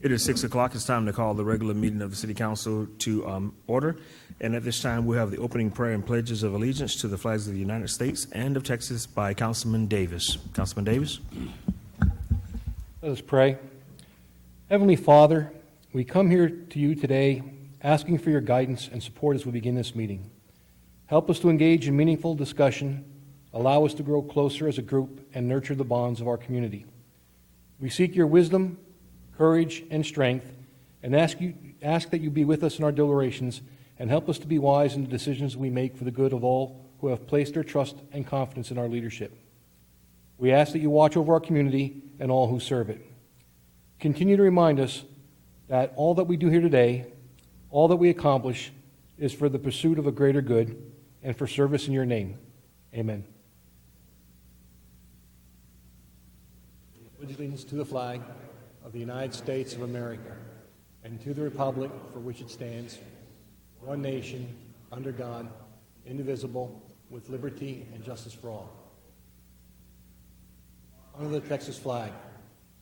It is 6 o'clock. It's time to call the regular meeting of the City Council to order. And at this time, we have the opening prayer and pledges of allegiance to the flags of the United States and of Texas by Councilman Davis. Councilman Davis. Let us pray. Heavenly Father, we come here to you today asking for your guidance and support as we begin this meeting. Help us to engage in meaningful discussion, allow us to grow closer as a group, and nurture the bonds of our community. We seek your wisdom, courage, and strength, and ask that you be with us in our deliberations and help us to be wise in the decisions we make for the good of all who have placed their trust and confidence in our leadership. We ask that you watch over our community and all who serve it. Continue to remind us that all that we do here today, all that we accomplish, is for the pursuit of a greater good and for service in your name. Amen. Pledge allegiance to the flag of the United States of America and to the republic for which it stands, one nation, under God, indivisible, with liberty and justice for all. Under the Texas flag,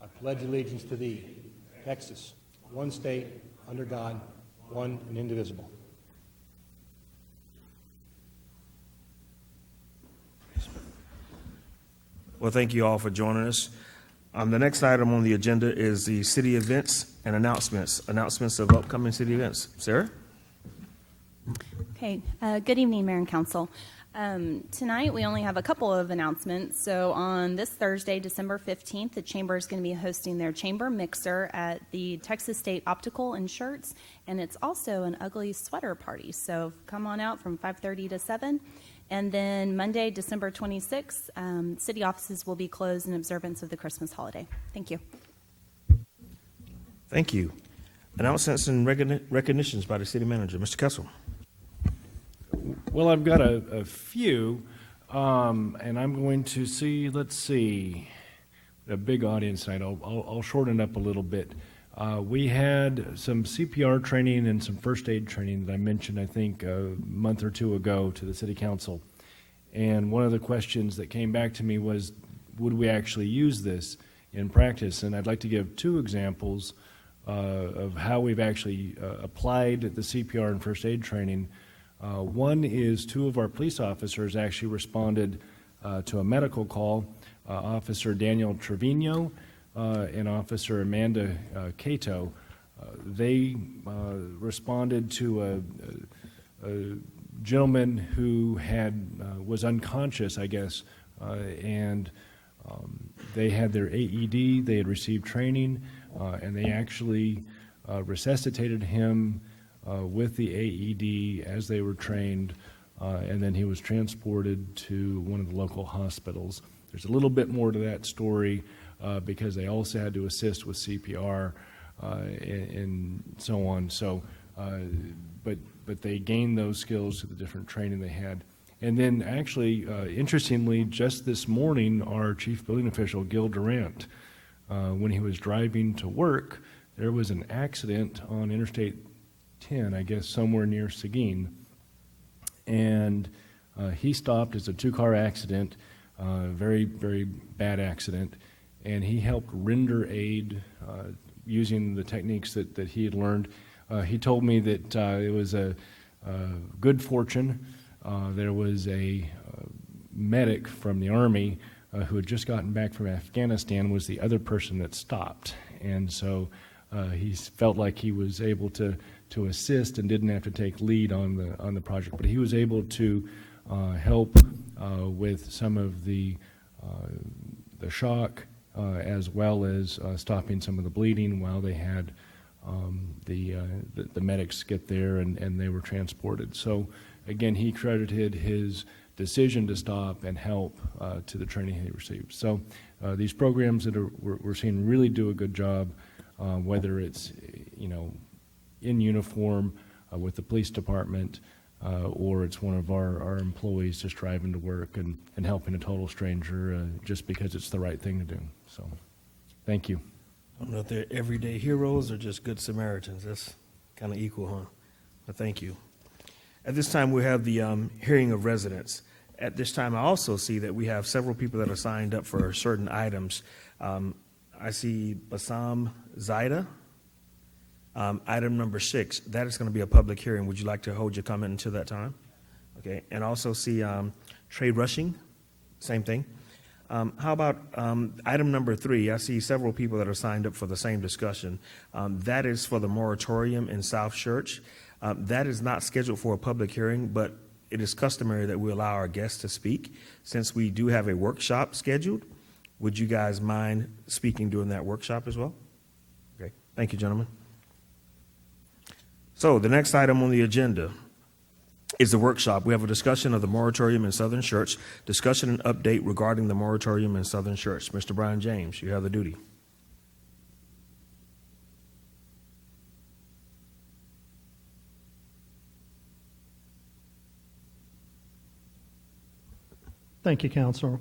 I pledge allegiance to thee, Texas, one state, under God, one and indivisible. Well, thank you all for joining us. The next item on the agenda is the city events and announcements. Announcements of upcoming city events. Sarah? Okay. Good evening, Mayor and Council. Tonight we only have a couple of announcements. So on this Thursday, December 15th, the Chamber is going to be hosting their Chamber Mixer at the Texas State Optical in Schertz, and it's also an ugly sweater party. So come on out from 5:30 to 7. And then Monday, December 26th, city offices will be closed in observance of the Christmas holiday. Thank you. Thank you. Announcements and recognitions by the city manager. Mr. Kessel. Well, I've got a few, and I'm going to see, let's see, a big audience tonight. I'll shorten it up a little bit. We had some CPR training and some first aid training that I mentioned, I think, a month or two ago to the City Council. And one of the questions that came back to me was, would we actually use this in practice? And I'd like to give two examples of how we've actually applied the CPR and first aid training. One is two of our police officers actually responded to a medical call. Officer Daniel Trevino and Officer Amanda Cato. They responded to a gentleman who was unconscious, I guess, and they had their AED. They had received training, and they actually resuscitated him with the AED as they were trained, and then he was transported to one of the local hospitals. There's a little bit more to that story because they also had to assist with CPR and so on. So, but they gained those skills through the different training they had. And then actually, interestingly, just this morning, our chief building official, Gil Durant, when he was driving to work, there was an accident on Interstate 10, I guess somewhere near Seguin, and he stopped. It's a two-car accident, very, very bad accident, and he helped render aid using the techniques that he had learned. He told me that it was a good fortune. There was a medic from the Army who had just gotten back from Afghanistan, was the other person that stopped, and so he felt like he was able to assist and didn't have to take lead on the project, but he was able to help with some of the shock as well as stopping some of the bleeding while they had the medics get there and they were transported. So again, he credited his decision to stop and help to the training he received. So these programs that we're seeing really do a good job, whether it's in uniform with the police department, or it's one of our employees just driving to work and helping a total stranger just because it's the right thing to do. So, thank you. I don't know if they're everyday heroes or just good Samaritans. That's kind of equal, huh? But thank you. At this time, we have the hearing of residents. At this time, I also see that we have several people that are signed up for certain items. I see Bassam Zaida. Item number 6, that is going to be a public hearing. Would you like to hold your comment until that time? Okay, and also see trade rushing, same thing. How about item number 3? I see several people that are signed up for the same discussion. That is for the moratorium in South Church. That is not scheduled for a public hearing, but it is customary that we allow our guests to speak. Since we do have a workshop scheduled, would you guys mind speaking during that workshop as well? Okay, thank you, gentlemen. So the next item on the agenda is the workshop. We have a discussion of the moratorium in Southern Church, discussion and update regarding the moratorium in Southern Church. Mr. Brian James, you have the duty. Thank you, Counselor.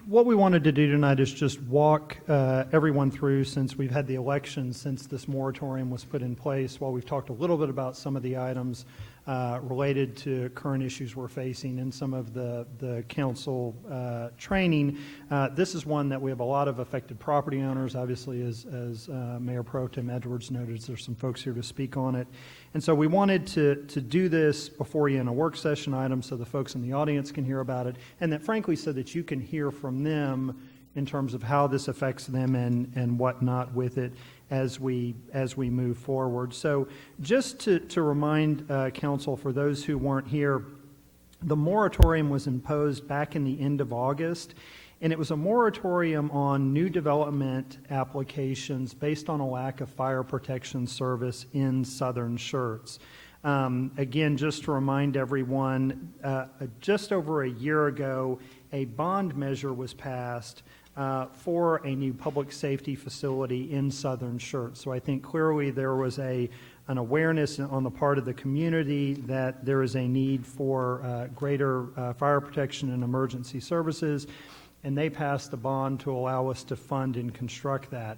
What we wanted to do tonight is just walk everyone through, since we've had the election since this moratorium was put in place. While we've talked a little bit about some of the items related to current issues we're facing in some of the council training, this is one that we have a lot of affected property owners. Obviously, as Mayor Pro Tem Edwards noted, there's some folks here to speak on it. And so we wanted to do this before you in a work session item so the folks in the audience can hear about it, and that frankly so that you can hear from them in terms of how this affects them and whatnot with it as we move forward. So just to remind council, for those who weren't here, the moratorium was imposed back in the end of August, and it was a moratorium on new development applications based on a lack of fire protection service in Southern Schertz. Again, just to remind everyone, just over a year ago, a bond measure was passed for a new public safety facility in Southern Schertz. So I think clearly there was an awareness on the part of the community that there is a need for greater fire protection and emergency services, and they passed the bond to allow us to fund and construct that.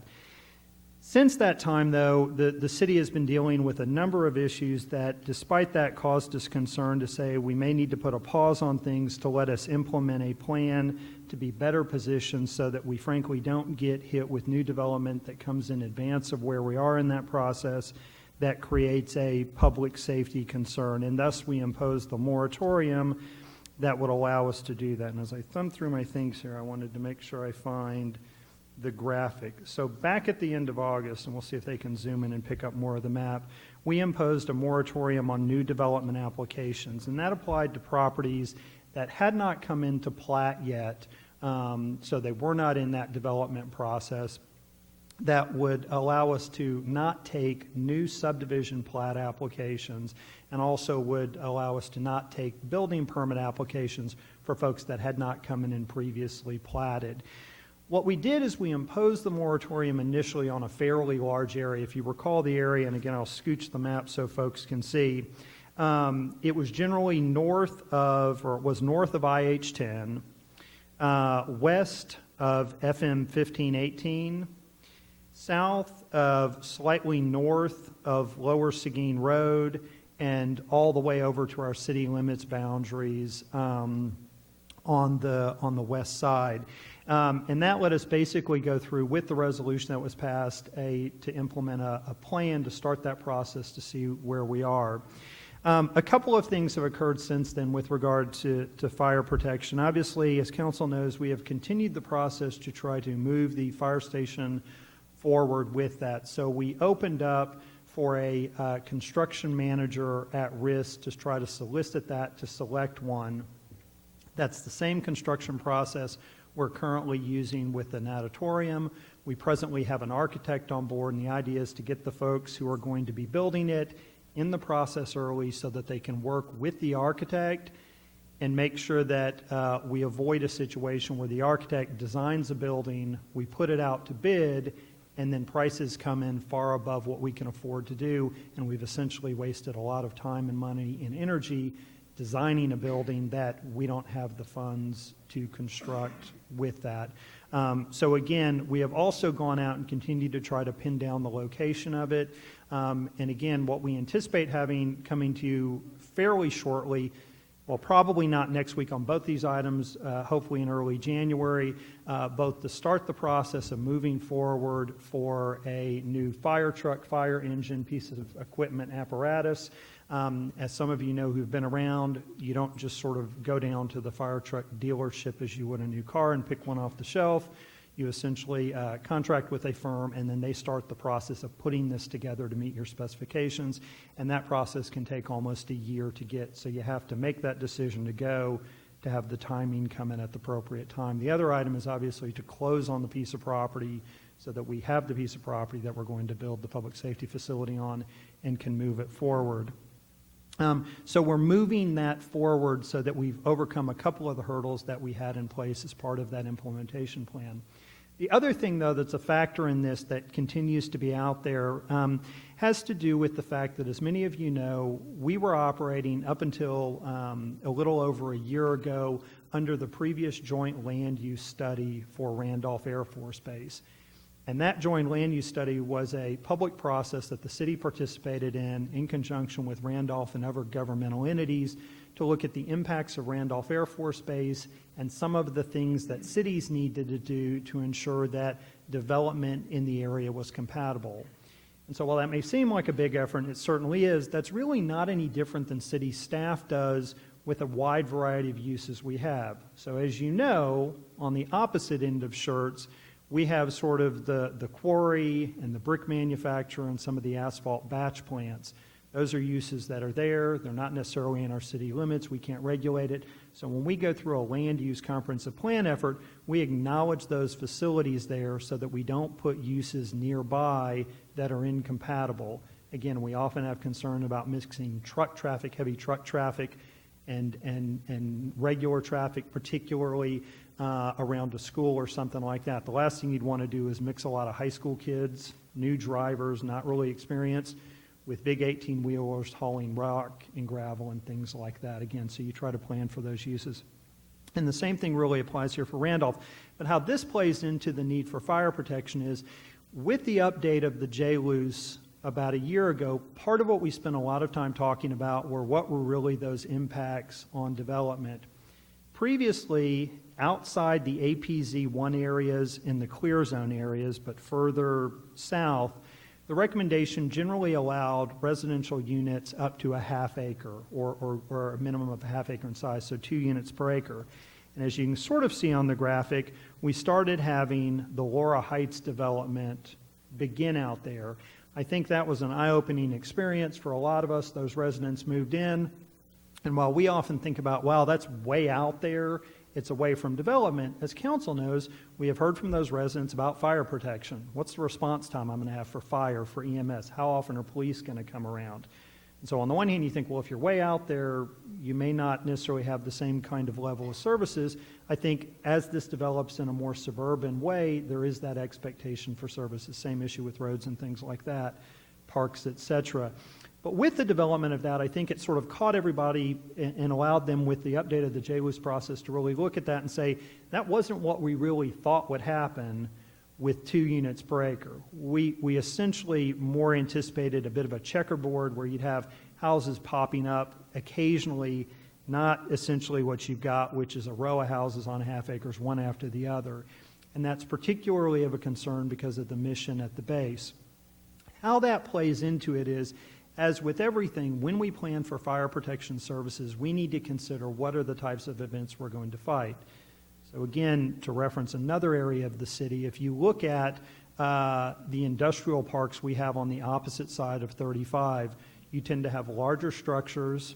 Since that time, though, the city has been dealing with a number of issues that, despite that, caused us concern to say we may need to put a pause on things to let us implement a plan to be better positioned so that we frankly don't get hit with new development that comes in advance of where we are in that process that creates a public safety concern. And thus we imposed the moratorium that would allow us to do that. And as I thumb through my things here, I wanted to make sure I find the graphic. So back at the end of August, and we'll see if they can zoom in and pick up more of the map, we imposed a moratorium on new development applications, and that applied to properties that had not come into plat yet, so they were not in that development process. That would allow us to not take new subdivision plat applications, and also would allow us to not take building permit applications for folks that had not come in and previously platted. What we did is we imposed the moratorium initially on a fairly large area. If you recall the area, and again I'll scooch the map so folks can see, it was generally north of IH-10, west of FM 1518, south of, slightly north of Lower Seguin Road, and all the way over to our city limits boundaries on the west side. And that let us basically go through, with the resolution that was passed, to implement a plan to start that process to see where we are. A couple of things have occurred since then with regard to fire protection. Obviously, as council knows, we have continued the process to try to move the fire station forward with that. So we opened up for a construction manager at risk to try to solicit that, to select one. That's the same construction process we're currently using with the natatorium. We presently have an architect on board, and the idea is to get the folks who are going to be building it in the process early so that they can work with the architect and make sure that we avoid a situation where the architect designs a building, we put it out to bid, and then prices come in far above what we can afford to do, and we've essentially wasted a lot of time and money and energy designing a building that we don't have the funds to construct with that. So again, we have also gone out and continued to try to pin down the location of it. And again, what we anticipate having coming to you fairly shortly, Well, probably not next week on both these items, hopefully in early January, both to start the process of moving forward for a new fire truck, fire engine, piece of equipment apparatus. As some of you know who've been around, you don't just sort of go down to the fire truck dealership as you would a new car and pick one off the shelf. You essentially contract with a firm, and then they start the process of putting this together to meet your specifications, and that process can take almost a year to get. So you have to make that decision to go, to have the timing come in at the appropriate time. The other item is obviously to close on the piece of property so that we have the piece of property that we're going to build the public safety facility on and can move it forward. So we're moving that forward so that we've overcome a couple of the hurdles that we had in place as part of that implementation plan. The other thing, though, that's a factor in this that continues to be out there has to do with the fact that, as many of you know, we were operating up until a little over a year ago under the previous joint land use study for Randolph Air Force Base. And that joint land use study was a public process that the city participated in conjunction with Randolph and other governmental entities to look at the impacts of Randolph Air Force Base and some of the things that cities needed to do to ensure that development in the area was compatible. And so while that may seem like a big effort, and it certainly is, that's really not any different than city staff does with a wide variety of uses we have. So as you know, on the opposite end of Schertz, we have sort of the quarry and the brick manufacturer and some of the asphalt batch plants. Those are uses that are there. They're not necessarily in our city limits. We can't regulate it. So when we go through a land use comprehensive plan effort, we acknowledge those facilities there so that we don't put uses nearby that are incompatible. Again, we often have concern about mixing truck traffic, heavy truck traffic, and regular traffic, particularly around a school or something like that. The last thing you'd want to do is mix a lot of high school kids, new drivers, not really experienced, with big 18-wheelers hauling rock and gravel and things like that. Again, so you try to plan for those uses. And the same thing really applies here for Randolph. But how this plays into the need for fire protection is, with the update of the J-Luce about a year ago, part of what we spent a lot of time talking about were what were really those impacts on development. Previously, outside the APZ1 areas in the clear zone areas, but further south, the recommendation generally allowed residential units up to a half acre or a minimum of a half acre in size, so 2 units per acre. And as you can sort of see on the graphic, we started having the Laura Heights development begin out there. I think that was an eye-opening experience for a lot of us. Those residents moved in, and while we often think about, wow, that's way out there, it's away from development, as council knows, we have heard from those residents about fire protection. What's the response time I'm going to have for fire, for EMS? How often are police going to come around? And so on the one hand, you think, well, if you're way out there, you may not necessarily have the same kind of level of services. I think as this develops in a more suburban way, there is that expectation for services. Same issue with roads and things like that, parks, et cetera. But with the development of that, I think it sort of caught everybody and allowed them, with the update of the J-Luce process, to really look at that and say, that wasn't what we really thought would happen with 2 units per acre. We essentially more anticipated a bit of a checkerboard where you'd have houses popping up occasionally, not essentially what you've got, which is a row of houses on half acres, one after the other. And that's particularly of a concern because of the mission at the base. How that plays into it is, as with everything, when we plan for fire protection services, we need to consider what are the types of events we're going to fight. So again, to reference another area of the city, if you look at the industrial parks we have on the opposite side of 35, you tend to have larger structures,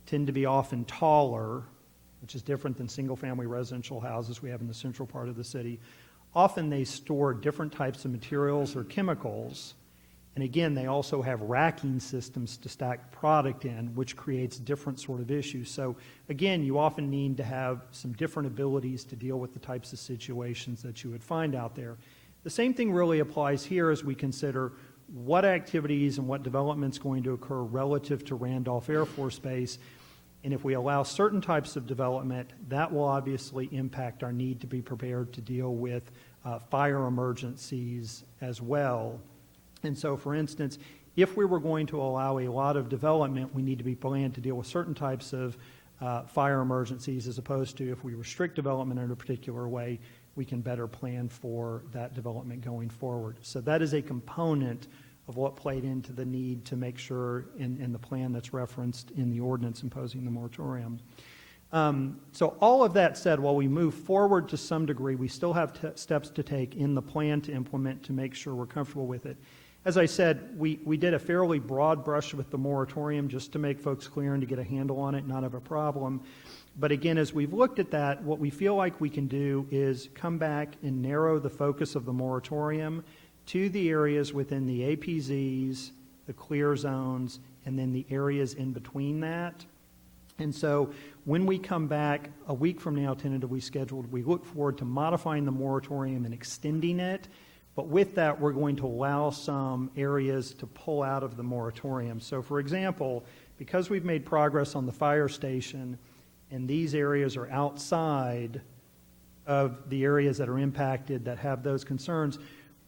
tend to be often taller, which is different than single-family residential houses we have in the central part of the city. Often they store different types of materials or chemicals. And again, they also have racking systems to stack product in, which creates different sort of issues. So again, you often need to have some different abilities to deal with the types of situations that you would find out there. The same thing really applies here as we consider what activities and what development is going to occur relative to Randolph Air Force Base. And if we allow certain types of development, that will obviously impact our need to be prepared to deal with fire emergencies as well. And so, for instance, if we were going to allow a lot of development, we need to be planned to deal with certain types of fire emergencies, as opposed to if we restrict development in a particular way, we can better plan for that development going forward. So that is a component of what played into the need to make sure in the plan that's referenced in the ordinance imposing the moratorium. So all of that said, while we move forward to some degree, we still have steps to take in the plan to implement to make sure we're comfortable with it. As I said, we did a fairly broad brush with the moratorium just to make folks clear and to get a handle on it, not have a problem. But again, as we've looked at that, what we feel like we can do is come back and narrow the focus of the moratorium to the areas within the APZs, the clear zones, and then the areas in between that. And so when we come back a week from now, tentatively scheduled, we look forward to modifying the moratorium and extending it. But with that, we're going to allow some areas to pull out of the moratorium. So for example, because we've made progress on the fire station, and these areas are outside of the areas that are impacted that have those concerns,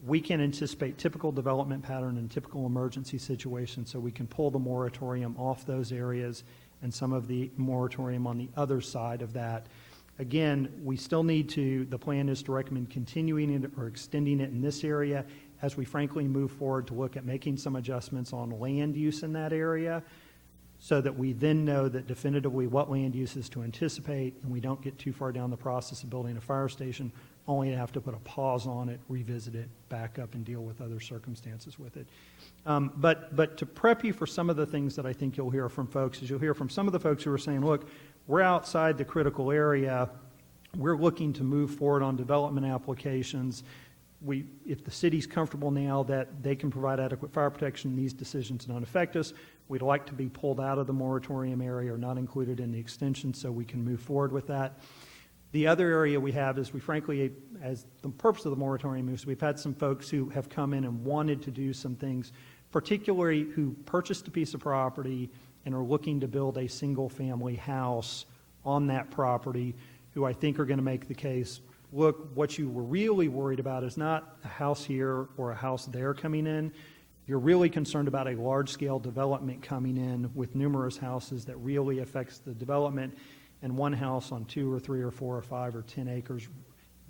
we can anticipate typical development pattern and typical emergency situations, so we can pull the moratorium off those areas and some of the moratorium on the other side of that. Again, we still need to, the plan is to recommend continuing it or extending it in this area as we frankly move forward to look at making some adjustments on land use in that area, so that we then know that definitively what land use is to anticipate, and we don't get too far down the process of building a fire station, only to have to put a pause on it, revisit it, back up, and deal with other circumstances with it. But to prep you for some of the things that I think you'll hear from folks, is you'll hear from some of the folks who are saying, look, we're outside the critical area, we're looking to move forward on development applications. If the city's comfortable now that they can provide adequate fire protection, these decisions don't affect us, we'd like to be pulled out of the moratorium area or not included in the extension so we can move forward with that. The other area we have is we frankly, as the purpose of the moratorium is, we've had some folks who have come in and wanted to do some things, particularly who purchased a piece of property and are looking to build a single-family house on that property, who I think are going to make the case, look, what you were really worried about is not a house here or a house there coming in. You're really concerned about a large-scale development coming in with numerous houses that really affects the development, and one house on 2 or 3 or 4 or 5 or 10 acres.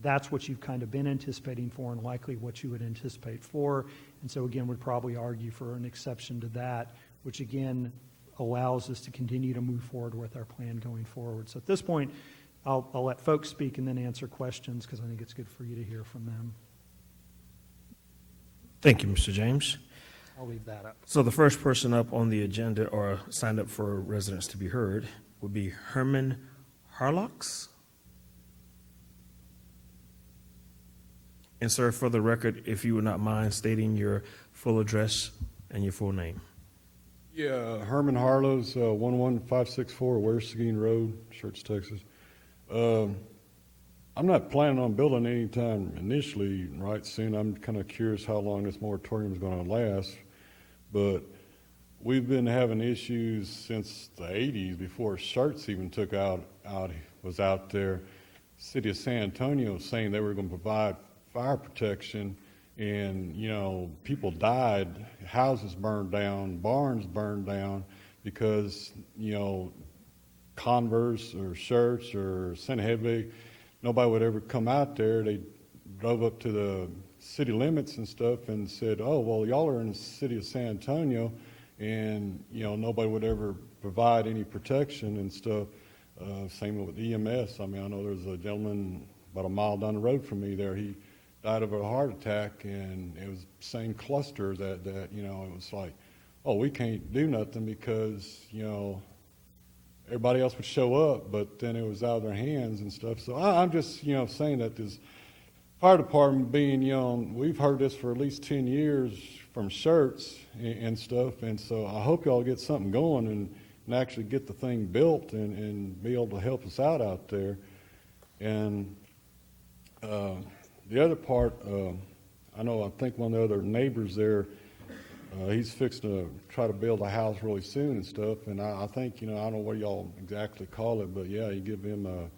That's what you've kind of been anticipating for, and likely what you would anticipate for. And so again, would probably argue for an exception to that, which again allows us to continue to move forward with our plan going forward. So at this point, I'll let folks speak and then answer questions, because I think it's good for you to hear from them. Thank you, Mr. James. I'll leave that up. So the first person up on the agenda or signed up for residents to be heard would be Herman Harlocks. And sir, for the record, if you would not mind stating your full address and your full name. Yeah, Herman Harlow's 11564 West Seguin Road, Schertz, Texas. I'm not planning on building anytime initially right soon. I'm kind of curious how long this moratorium is going to last. But we've been having issues since the 80s, before Schertz even was out there. City of San Antonio saying they were going to provide fire protection, and people died, houses burned down, barns burned down, because Converse or Schertz or Santa Hedwig, nobody would ever come out there. They drove up to the city limits and stuff and said, oh, well, y'all are in the city of San Antonio, and nobody would ever provide any protection and stuff. Same with EMS. I mean, I know there's a gentleman about a mile down the road from me there. He died of a heart attack, and it was the same cluster that it was like, oh, we can't do nothing because everybody else would show up, but then it was out of their hands and stuff. So I'm just saying that this fire department being we've heard this for at least 10 years from Schertz and stuff, and so I hope y'all get something going and actually get the thing built and be able to help us out there. And the other part, I think one of the other neighbors there, he's fixing to try to build a house really soon and stuff, and I think, I don't know what y'all exactly call it, but yeah, you give him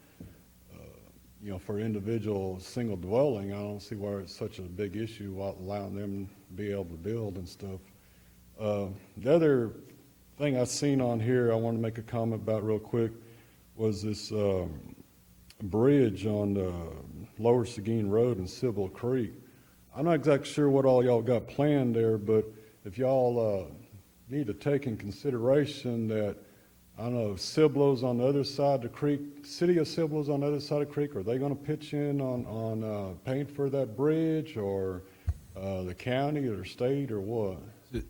for individual single dwelling, I don't see why it's such a big issue while allowing them to be able to build and stuff. The other thing I've seen on here I want to make a comment about real quick. was this bridge on Lower Seguin Road and Sybil Creek. I'm not exactly sure what all y'all got planned there, but if y'all need to take in consideration that, I don't know, Cibolo's on the other side of the creek, city of Cibolo's on the other side of the creek, are they going to pitch in on paying for that bridge, or the county or state, or what?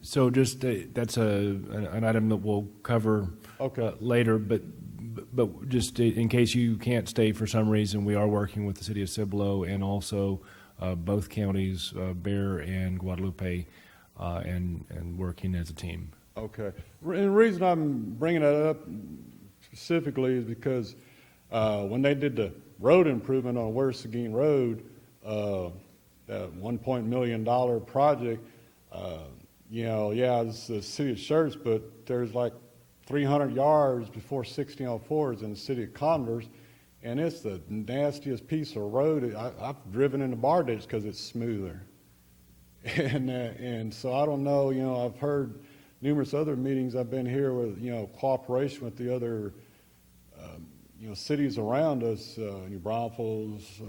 So just, that's an item that we'll cover Okay. later, but just in case you can't stay for some reason, we are working with the city of Cibolo and also both counties, Bear and Guadalupe, and working as a team. Okay. And the reason I'm bringing that up specifically is because when they did the road improvement on West Seguin Road, that $1 million project, it's the city of Schertz, but there's like 300 yards before 1604 is in the city of Converse, and it's the nastiest piece of road. I've driven in the bar ditch because it's smoother. And so I don't know, I've heard numerous other meetings I've been here with, cooperation with the other, cities around us, New Braunfels,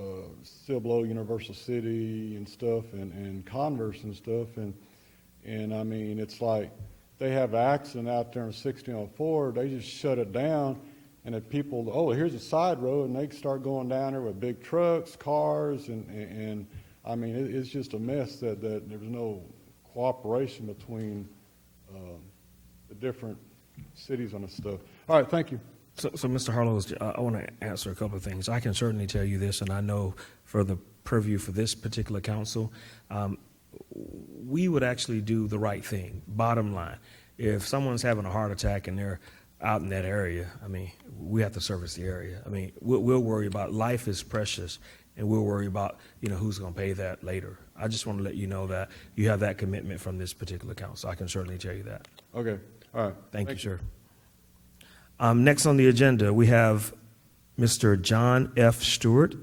Cibolo, Universal City and stuff, and Converse and stuff. And I mean, it's like they have an accident out there in 1604, they just shut it down. And if people, here's a side road, and they start going down there with big trucks, cars, and I mean, it's just a mess that there's no cooperation between the different cities on this stuff. All right, thank you. So Mr. Harlow, I want to answer a couple of things. I can certainly tell you this, and I know for the purview for this particular council, we would actually do the right thing, bottom line. If someone's having a heart attack and they're out in that area, I mean, we have to service the area. I mean, we'll worry about, life is precious, and we'll worry about, who's going to pay that later. I just want to let you know that you have that commitment from this particular council. I can certainly tell you that. Okay, all right. Thank you, sir. Next on the agenda, we have Mr. John F. Stewart.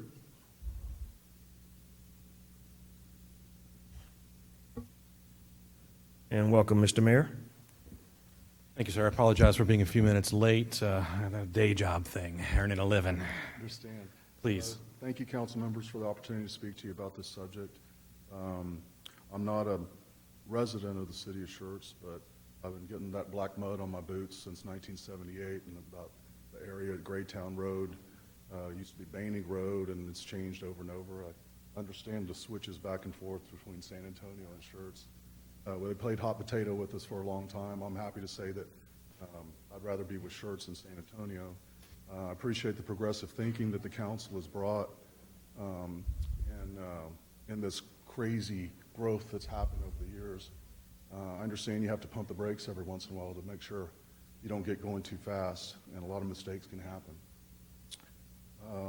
And welcome, Mr. Mayor. Thank you, sir. I apologize for being a few minutes late. I had a day job thing, earning a living. Understand. Please. Thank you, council members, for the opportunity to speak to you about this subject. I'm not a resident of the city of Schertz, but I've been getting that black mud on my boots since 1978, and about the area at Graytown Road used to be Bainey Road, and it's changed over and over. I understand the switches back and forth between San Antonio and Schertz. They played hot potato with us for a long time. I'm happy to say that I'd rather be with Schertz than San Antonio. I appreciate the progressive thinking that the council has brought in this crazy growth that's happened over the years. I understand you have to pump the brakes every once in a while to make sure you don't get going too fast, and a lot of mistakes can happen.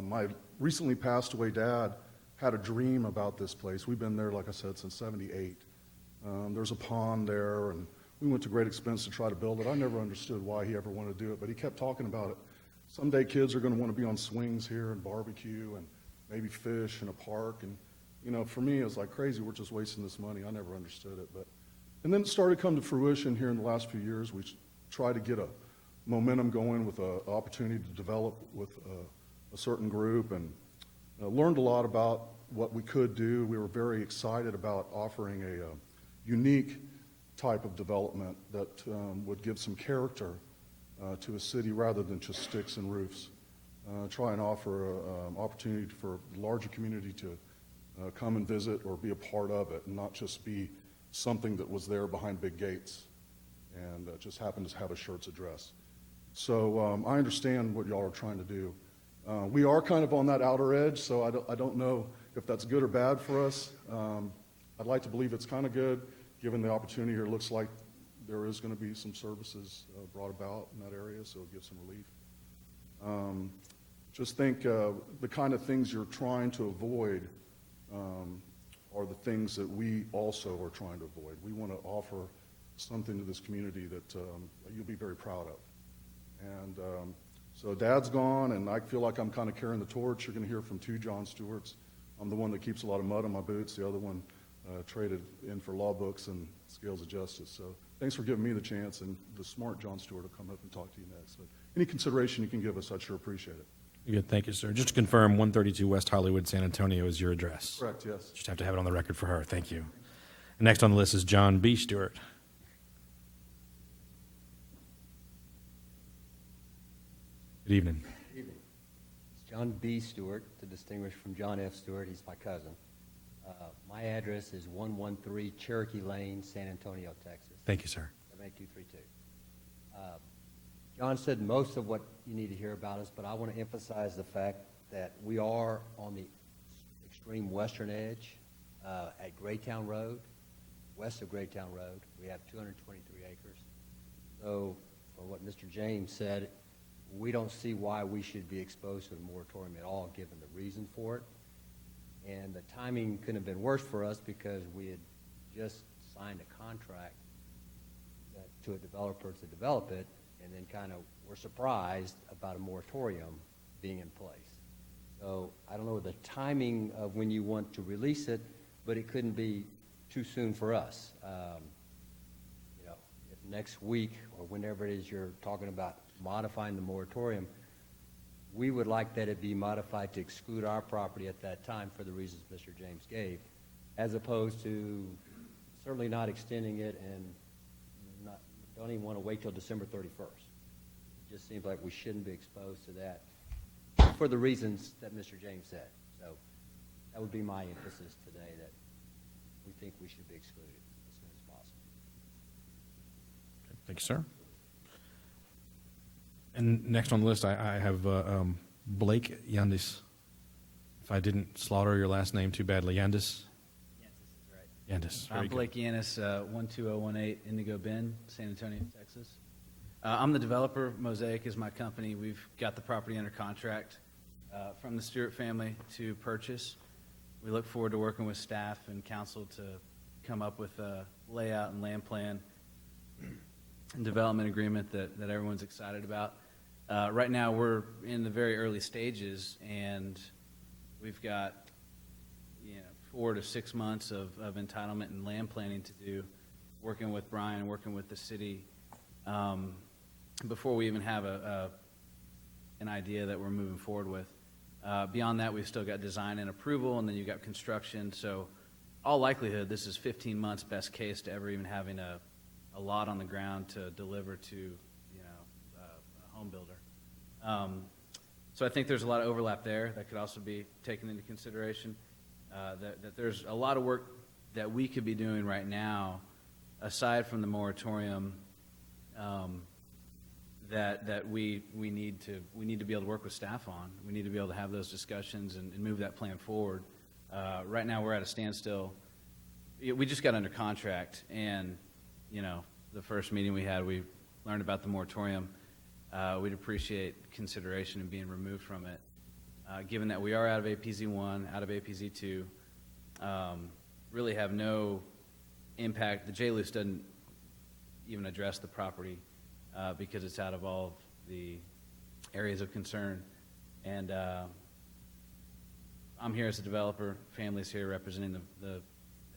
My recently passed away dad had a dream about this place. We've been there, like I said, since '78. There's a pond there, and we went to great expense to try to build it. I never understood why he ever wanted to do it, but he kept talking about it. Someday kids are going to want to be on swings here and barbecue and maybe fish in a park. And, for me, it was like crazy. We're just wasting this money. I never understood it. And then it started to come to fruition here in the last few years. We tried to get a momentum going with an opportunity to develop with a certain group, and learned a lot about what we could do. We were very excited about offering a unique type of development that would give some character to a city rather than just sticks and roofs. Try and offer an opportunity for the larger community to come and visit or be a part of it, and not just be something that was there behind big gates and just happened to have a Schertz address. So I understand what y'all are trying to do. We are kind of on that outer edge, so I don't know if that's good or bad for us. I'd like to believe it's kind of good, given the opportunity here. It looks like there is going to be some services brought about in that area, so it'll give some relief. Just think the kind of things you're trying to avoid are the things that we also are trying to avoid. We want to offer something to this community that you'll be very proud of. And so Dad's gone, and I feel like I'm kind of carrying the torch. You're going to hear from two John Stewarts. I'm the one that keeps a lot of mud on my boots. The other one traded in for law books and scales of justice. So thanks for giving me the chance and the smart John Stewart to come up and talk to you next. But any consideration you can give us, I'd sure appreciate it. Good, thank you, sir. Just to confirm, 132 West Hollywood, San Antonio is your address. Correct, yes. Just have to have it on the record for her. Thank you. And next on the list is John B. Stewart. Good evening. Evening. It's John B. Stewart, to distinguish from John F. Stewart. He's my cousin. My address is 113 Cherokee Lane, San Antonio, Texas. Thank you, sir. 78232. John said most of what you need to hear about us, but I want to emphasize the fact that we are on the extreme western edge at Graytown Road, west of Graytown Road. We have 223 acres. So, for what Mr. James said, we don't see why we should be exposed to the moratorium at all, given the reason for it. And the timing couldn't have been worse for us because we had just signed a contract to a developer to develop it, and then kind of were surprised about a moratorium being in place. So I don't know the timing of when you want to release it, but it couldn't be too soon for us. You know, if next week or whenever it is you're talking about modifying the moratorium, we would like that it be modified to exclude our property at that time for the reasons Mr. James gave, as opposed to certainly not extending it and don't even want to wait till December 31st. It just seems like we shouldn't be exposed to that for the reasons that Mr. James said. So that would be my emphasis today, that we think we should be excluded as soon as possible. Thank you, sir. And next on the list, I have Blake Yandis. If I didn't slaughter your last name too badly, Yandis? Yes, this is right. Yandis. I'm Blake Yanis, 12018 Indigo Bend, San Antonio, Texas. I'm the developer. Mosaic is my company. We've got the property under contract from the Stewart family to purchase. We look forward to working with staff and council to come up with a layout and land plan and development agreement that everyone's excited about. Right now, we're in the very early stages, and we've got 4 to 6 months of entitlement and land planning to do, working with Brian, working with the city, before we even have an idea that we're moving forward with. Beyond that, we've still got design and approval, and then you've got construction. So, all likelihood, this is 15 months best case to ever even having a lot on the ground to deliver to a home builder. So I think there's a lot of overlap there that could also be taken into consideration. That there's a lot of work that we could be doing right now, aside from the moratorium, that we need to be able to work with staff on. We need to be able to have those discussions and move that plan forward. Right now, we're at a standstill. We just got under contract, and the first meeting we had, we learned about the moratorium. We'd appreciate consideration and being removed from it. Given that we are out of APZ 1, out of APZ 2, really have no impact. The J-Loose doesn't even address the property because it's out of all of the areas of concern. And I'm here as a developer, family's here representing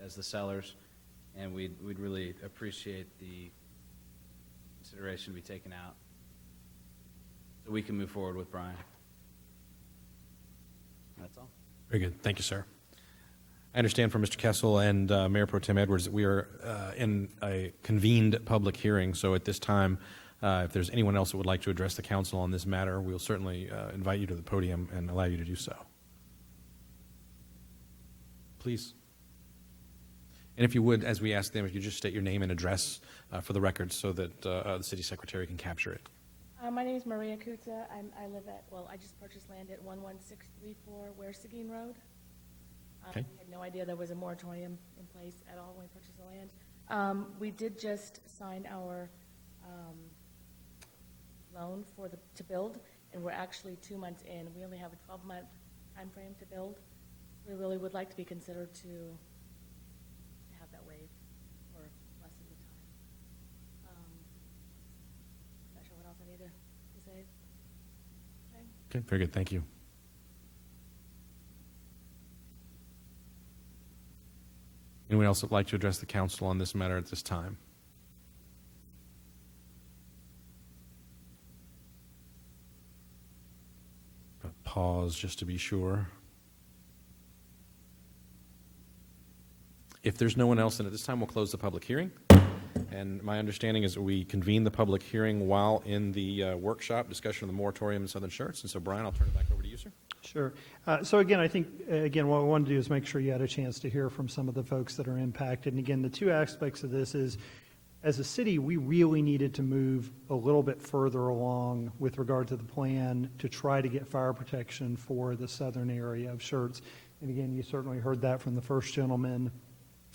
as the sellers, and we'd really appreciate the consideration to be taken out so we can move forward with Brian. That's all. Very good. Thank you, sir. I understand from Mr. Kessel and Mayor Pro Tem Edwards that we are in a convened public hearing. So at this time, if there's anyone else that would like to address the council on this matter, we'll certainly invite you to the podium and allow you to do so. Please. And if you would, as we ask them, if you just state your name and address for the record so that the city secretary can capture it. My name is Maria Kutza. I live I just purchased land at 11634 Wersegeen Road. Okay. We had no idea there was a moratorium in place at all when we purchased the land. We did just sign our loan to build, and we're actually 2 months in. We only have a 12-month time frame to build. We really would like to be considered to have that waived for less than the time. Not sure what else I need to say. Okay, very good. Thank you. Anyone else that would like to address the council on this matter at this time? pause just to be sure. If there's no one else, then at this time we'll close the public hearing. And my understanding is that we convene the public hearing while in the workshop discussion of the moratorium in Southern Schertz. And so, Brian, I'll turn it back over to you, sir. Sure. So again, I think, again, what we want to do is make sure you had a chance to hear from some of the folks that are impacted. And again, the two aspects of this is, as a city, we really needed to move a little bit further along with regard to the plan to try to get fire protection for the southern area of Schertz. And again, you certainly heard that from the first gentleman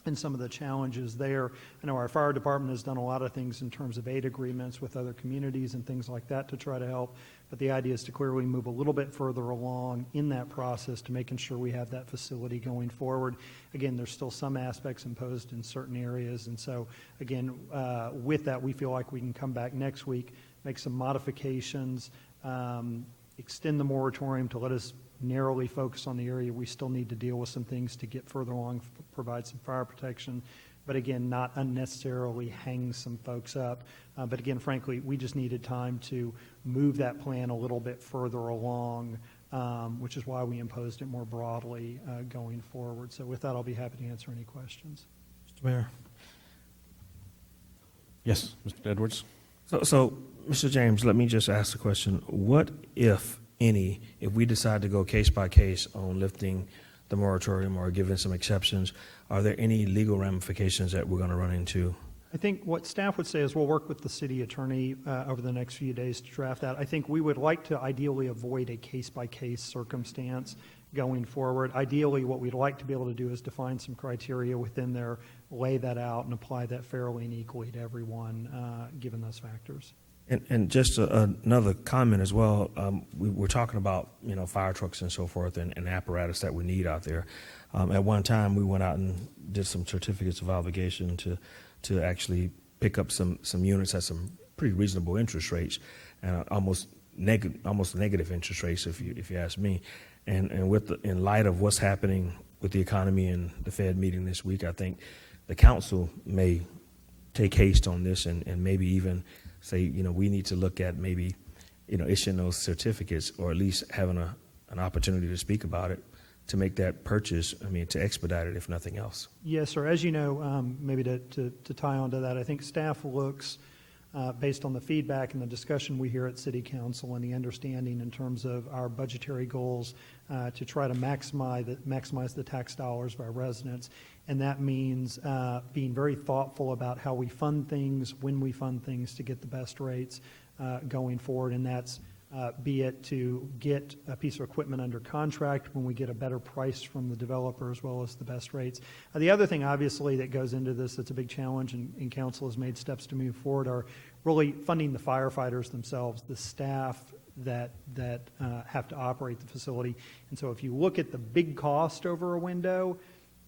and some of the challenges there. I know our fire department has done a lot of things in terms of aid agreements with other communities and things like that to try to help, but the idea is to clearly move a little bit further along in that process to making sure we have that facility going forward. Again, there's still some aspects imposed in certain areas, and so again, with that, we feel like we can come back next week, make some modifications, extend the moratorium to let us narrowly focus on the area. We still need to deal with some things to get further along, provide some fire protection, but again, not unnecessarily hang some folks up. But again, frankly, we just needed time to move that plan a little bit further along, which is why we imposed it more broadly going forward. So with that, I'll be happy to answer any questions. Mr. Mayor. Yes, Mr. Edwards. So, Mr. James, let me just ask the question. What, if any, if we decide to go case by case on lifting the moratorium or giving some exceptions, are there any legal ramifications that we're going to run into? I think what staff would say is we'll work with the city attorney over the next few days to draft that. I think we would like to ideally avoid a case-by-case circumstance going forward. Ideally, what we'd like to be able to do is define some criteria within there, lay that out, and apply that fairly and equally to everyone, given those factors. And just another comment as well, we're talking about, fire trucks and so forth and apparatus that we need out there. At one time, we went out and did some certificates of obligation to actually pick up some units at some pretty reasonable interest rates, and almost negative interest rates, if you ask me. And in light of what's happening with the economy and the Fed meeting this week, I think the council may take haste on this and maybe even say, we need to look at maybe, issuing those certificates, or at least having an opportunity to speak about it, to make that purchase, to expedite it, if nothing else. Yes, sir. As you know, maybe to tie on to that, I think staff looks, based on the feedback and the discussion we hear at City Council and the understanding in terms of our budgetary goals, to try to maximize the tax dollars of our residents. And that means being very thoughtful about how we fund things, when we fund things, to get the best rates going forward. And that's be it to get a piece of equipment under contract when we get a better price from the developer, as well as the best rates. The other thing, obviously, that goes into this that's a big challenge, and council has made steps to move forward, are really funding the firefighters themselves, the staff that have to operate the facility. And so if you look at the big cost over a window,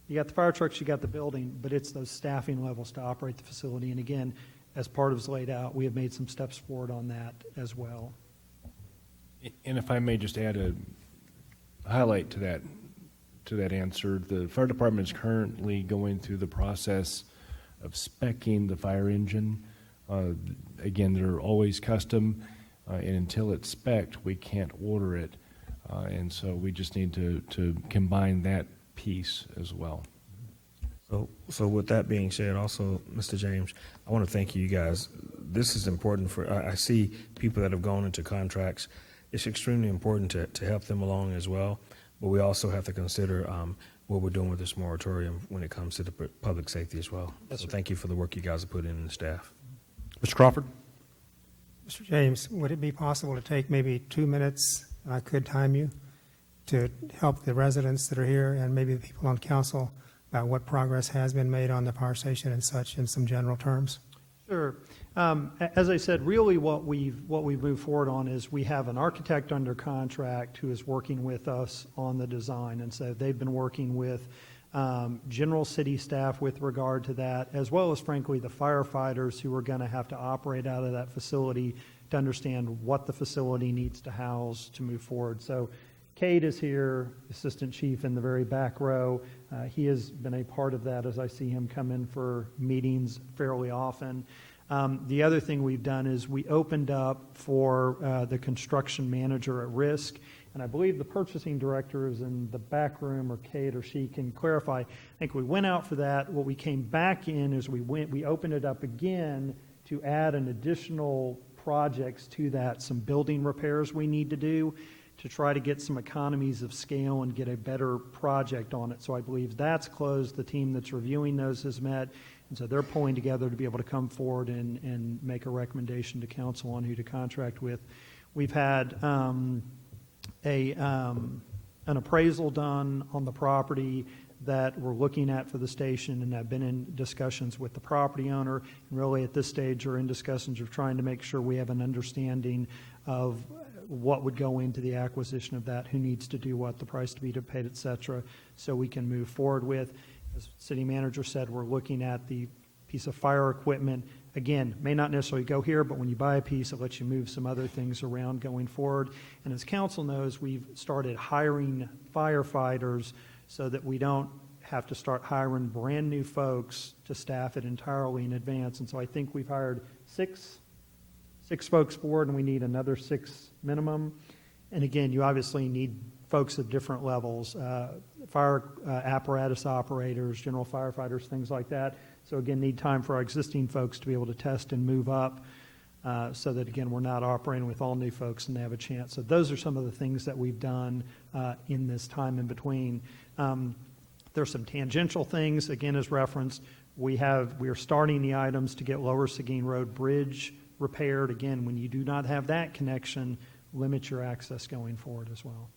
you got the fire trucks, you got the building, but it's those staffing levels to operate the facility. And again, as part of what's laid out, we have made some steps forward on that as well. And if I may just add a highlight to that answer, the fire department is currently going through the process of speccing the fire engine. Again, they're always custom, and until it's specced, we can't order it. And so we just need to combine that piece as well. So with that being said, also, Mr. James, I want to thank you guys. This is important I see people that have gone into contracts. It's extremely important to help them along as well, but we also have to consider what we're doing with this moratorium when it comes to the public safety as well. Yes, so sir. thank you for the work you guys have put in the staff. Mr. Crawford? Mr. James, would it be possible to take maybe 2 minutes, I could time you, to help the residents that are here and maybe the people on council about what progress has been made on the fire station and such in some general terms? Sure. As I said, really what we've moved forward on is we have an architect under contract who is working with us on the design. And so they've been working with general city staff with regard to that, as well as, frankly, the firefighters who are going to have to operate out of that facility to understand what the facility needs to house to move forward. So Cade is here, Assistant Chief in the very back row. He has been a part of that as I see him come in for meetings fairly often. The other thing we've done is we opened up for the construction manager at risk, and I believe the purchasing director is in the back room, or Kate, or she can clarify. I think we went out for that. What we came back in is we opened it up again to add an additional projects to that, some building repairs we need to do to try to get some economies of scale and get a better project on it. So I believe that's closed. The team that's reviewing those has met, and so they're pulling together to be able to come forward and make a recommendation to council on who to contract with. We've had an appraisal done on the property that we're looking at for the station, and have been in discussions with the property owner, and really at this stage are in discussions of trying to make sure we have an understanding of what would go into the acquisition of that, who needs to do what, the price to be paid, et cetera, so we can move forward with. As city manager said, we're looking at the piece of fire equipment. Again, may not necessarily go here, but when you buy a piece, it lets you move some other things around going forward. And as council knows, we've started hiring firefighters so that we don't have to start hiring brand new folks to staff it entirely in advance. And so I think we've hired six folks forward, and we need another 6 minimum. And again, you obviously need folks at different levels, fire apparatus operators, general firefighters, things like that. So again, need time for our existing folks to be able to test and move up so that, again, we're not operating with all new folks and they have a chance. So those are some of the things that we've done in this time in between. There's some tangential things, again, as referenced. We are starting the items to get Lower Seguin Road Bridge repaired. Again, when you do not have that connection, limit your access going forward as well.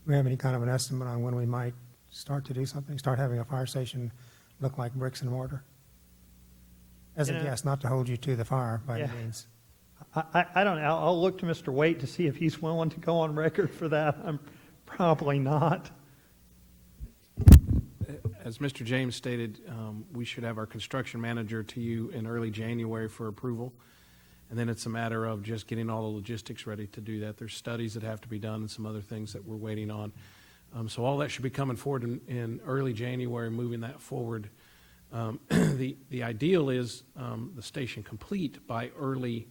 Do we have any kind of an estimate on when we might start to do something, start having a fire station look like bricks and mortar? As a guess, not to hold you to the fire by any means. I don't know. I'll look to Mr. Waite to see if he's willing to go on record for that. I'm probably not. As Mr. James stated, we should have our construction manager to you in early January for approval. And then it's a matter of just getting all the logistics ready to do that. There's studies that have to be done and some other things that we're waiting on. So all that should be coming forward in early January, moving that forward. The ideal is the station complete by early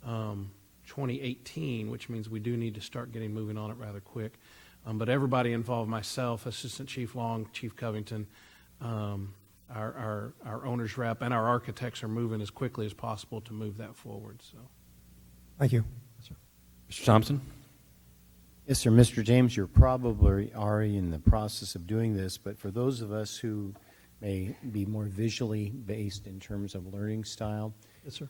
2018, which means we do need to start getting moving on it rather quick. But everybody involved, myself, Assistant Chief Long, Chief Covington, our owner's rep, and our architects are moving as quickly as possible to move that forward. So, thank you. Yes, sir. Mr. Thompson? Yes, sir. Mr. James, you're probably already in the process of doing this, but for those of us who may be more visually based in terms of learning style, Yes, sir.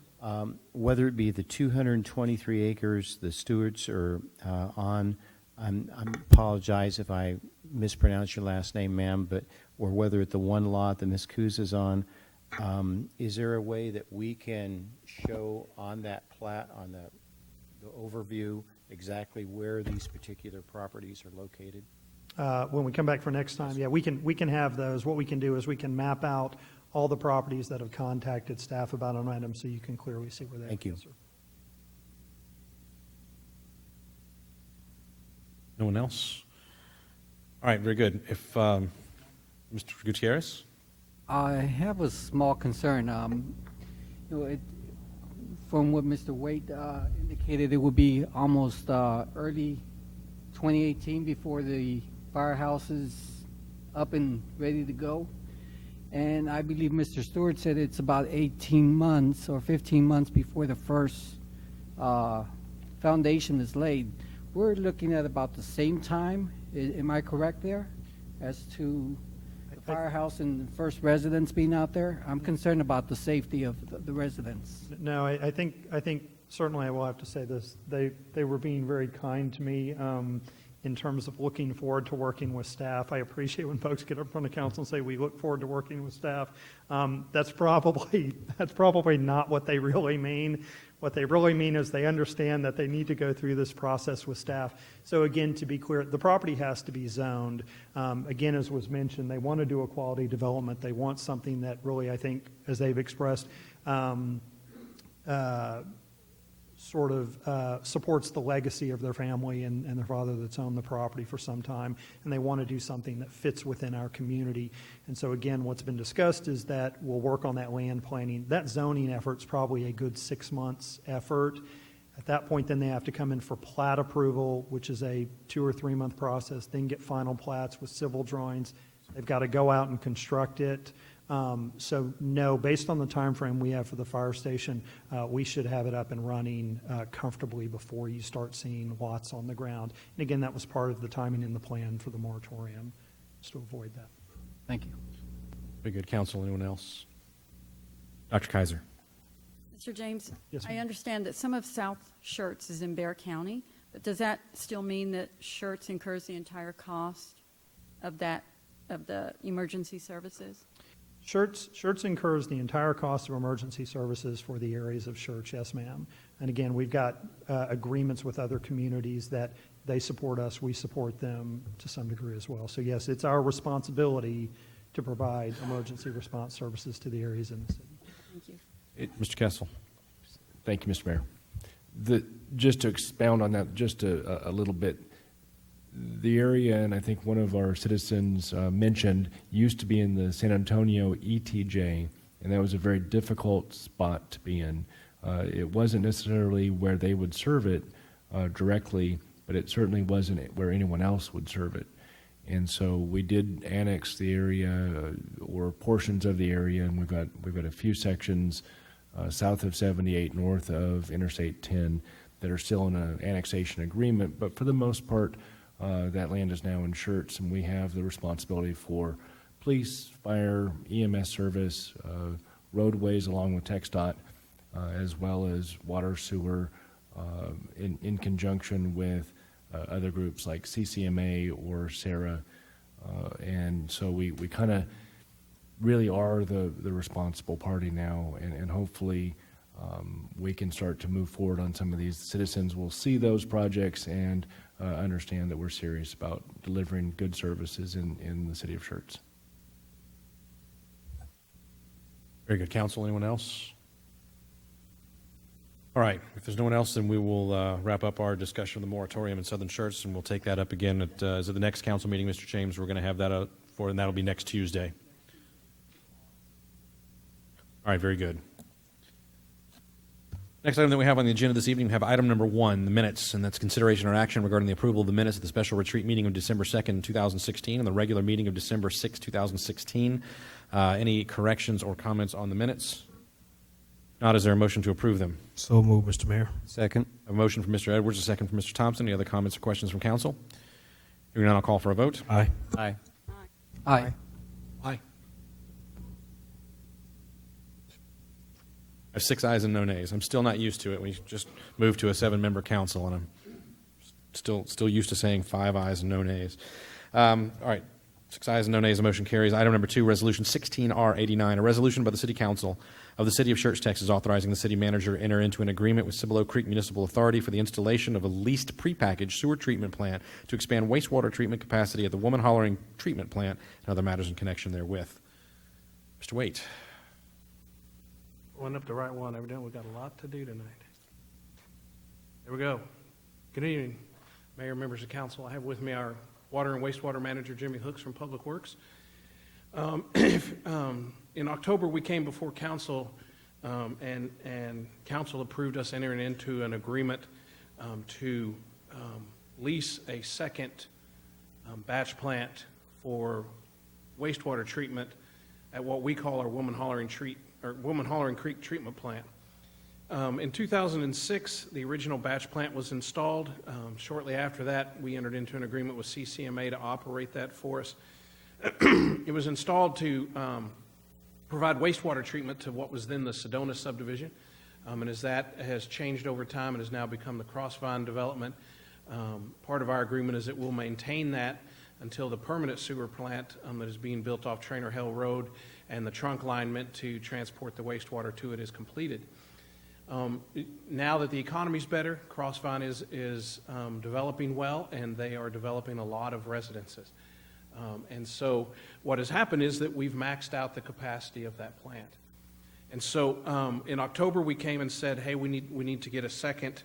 Whether it be the 223 acres the Stewarts are on, I apologize if I mispronounce your last name, ma'am, but or whether it's the one lot that Ms. Coos is on, is there a way that we can show on that plat, on the overview, exactly where these particular properties are located? When we come back for next time, yeah, we can have those. What we can do is we can map out all the properties that have contacted staff about an item so you can clearly see where they are. Thank you. Yes, sir. No one else? All right, very good. If Mr. Gutierrez? I have a small concern. From what Mr. Waite indicated, it would be almost early 2018 before the firehouse is up and ready to go. And I believe Mr. Stewart said it's about 18 months or 15 months before the first foundation is laid. We're looking at about the same time. Am I correct there as to the firehouse and the first residents being out there? I'm concerned about the safety of the residents. No, I think certainly I will have to say this. They were being very kind to me in terms of looking forward to working with staff. I appreciate when folks get up in front of council and say we look forward to working with staff. That's probably not what they really mean. What they really mean is they understand that they need to go through this process with staff. So again, to be clear, the property has to be zoned. Again, as was mentioned, they want to do a quality development. They want something that really, I think, as they've expressed, sort of supports the legacy of their family and their father that's owned the property for some time, and they want to do something that fits within our community. And so again, what's been discussed is that we'll work on that land planning. That zoning effort's probably a good 6 months effort. At that point, then they have to come in for plat approval, which is a 2 or 3 month process, then get final plats with civil drawings. They've got to go out and construct it. So no, based on the time frame we have for the fire station, we should have it up and running comfortably before you start seeing lots on the ground. And again, that was part of the timing in the plan for the moratorium, just to avoid that. Thank you. Very good. Counsel, anyone else? Dr. Kaiser. Mr. James, Yes, I ma'am. understand that some of South Schertz is in Bear County, but does that still mean that Schertz incurs the entire cost of that, of the emergency services? Schertz incurs the entire cost of emergency services for the areas of Schertz, yes, ma'am. And again, we've got agreements with other communities that they support us, we support them to some degree as well. So yes, it's our responsibility to provide emergency response services to the areas in the city. Thank you. Mr. Kessel. Thank you, Mr. Mayor. Just to expound on that just a little bit, the area, and I think one of our citizens mentioned, used to be in the San Antonio ETJ, and that was a very difficult spot to be in. It wasn't necessarily where they would serve it directly, but it certainly wasn't where anyone else would serve it. And so we did annex the area or portions of the area, and we've got a few sections south of 78, north of Interstate 10 that are still in an annexation agreement. But for the most part, that land is now in Schertz, and we have the responsibility for police, fire, EMS service, roadways along with TxDOT, as well as water, sewer, in conjunction with other groups like CCMA or SARA. And so we kind of really are the responsible party now, and hopefully we can start to move forward on some of these. Citizens will see those projects and understand that we're serious about delivering good services in the city of Schertz. Very good. Counsel, anyone else? All right. If there's no one else, then we will wrap up our discussion of the moratorium in Southern Schertz, and we'll take that up again at is it the next council meeting, Mr. James? We're going to have that up for, and that'll be next Tuesday. All right. Very good. Next item that we have on the agenda this evening, we have item number 1, the minutes, and that's consideration or action regarding the approval of the minutes of the special retreat meeting of December 2nd, 2016, and the regular meeting of December 6th, 2016. Any corrections or comments on the minutes? Not, is there a motion to approve them? So moved, Mr. Mayor. Second. A motion from Mr. Edwards, a second from Mr. Thompson. Any other comments or questions from council? Hearing none, I'll call for a vote. Aye. Aye. Aye. Aye. I have 6 ayes and no nays. I'm still not used to it. We just moved to a 7-member council, and I'm still used to saying 5 ayes and no nays. All right, 6 ayes and no nays. The motion carries. Item number 2, Resolution 16R89, a resolution by the City Council of the City of Schertz, Texas, authorizing the city manager to enter into an agreement with Cibolo Creek Municipal Authority for the installation of a leased prepackaged sewer treatment plant to expand wastewater treatment capacity at the Woman Hollering Treatment Plant and other matters in connection therewith. Mr. Waite. Went up the right one. Evidently, we've got a lot to do tonight. There we go. Good evening, Mayor, members of council. I have with me our Water and Wastewater Manager, Jimmy Hooks from Public Works. In October, we came before council, and council approved us entering into an agreement to lease a second batch plant for wastewater treatment at what we call our Woman Hollering Creek Treatment Plant. In 2006, the original batch plant was installed. Shortly after that, we entered into an agreement with CCMA to operate that for us. It was installed to provide wastewater treatment to what was then the Sedona subdivision. And as that has changed over time and has now become the Crossvine development, part of our agreement is that we'll maintain that until the permanent sewer plant that is being built off Trainer Hill Road and the trunk line meant to transport the wastewater to it is completed. Now that the economy's better, Crossvine is developing well, and they are developing a lot of residences. And so what has happened is that we've maxed out the capacity of that plant. And so in October, we came and said, hey, we need to get a second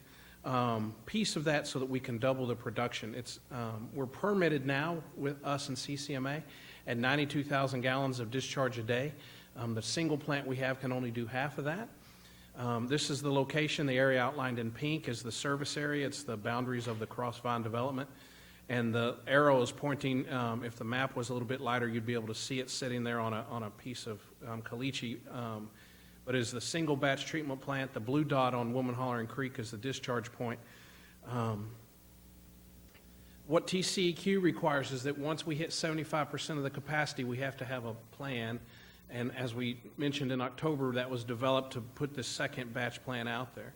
piece of that so that we can double the production. We're permitted now with us and CCMA at 92,000 gallons of discharge a day. The single plant we have can only do half of that. This is the location. The area outlined in pink is the service area. It's the boundaries of the Crossvine development. And the arrow is pointing, if the map was a little bit lighter, you'd be able to see it sitting there on a piece of caliche. But it is the single batch treatment plant. The blue dot on Woman Hollering Creek is the discharge point. What TCEQ requires is that once we hit 75% of the capacity, we have to have a plan. And as we mentioned in October, that was developed to put the second batch plan out there.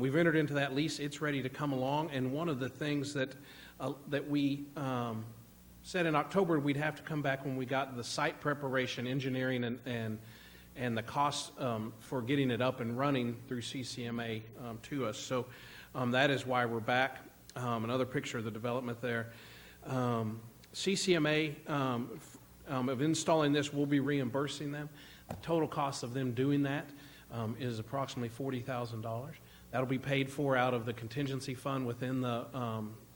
We've entered into that lease. It's ready to come along. And one of the things that we said in October we'd have to come back when we got the site preparation, engineering, and the costs for getting it up and running through CCMA to us. So that is why we're back. Another picture of the development there. CCMA of installing this, we'll be reimbursing them. The total cost of them doing that is approximately $40,000. That'll be paid for out of the contingency fund within the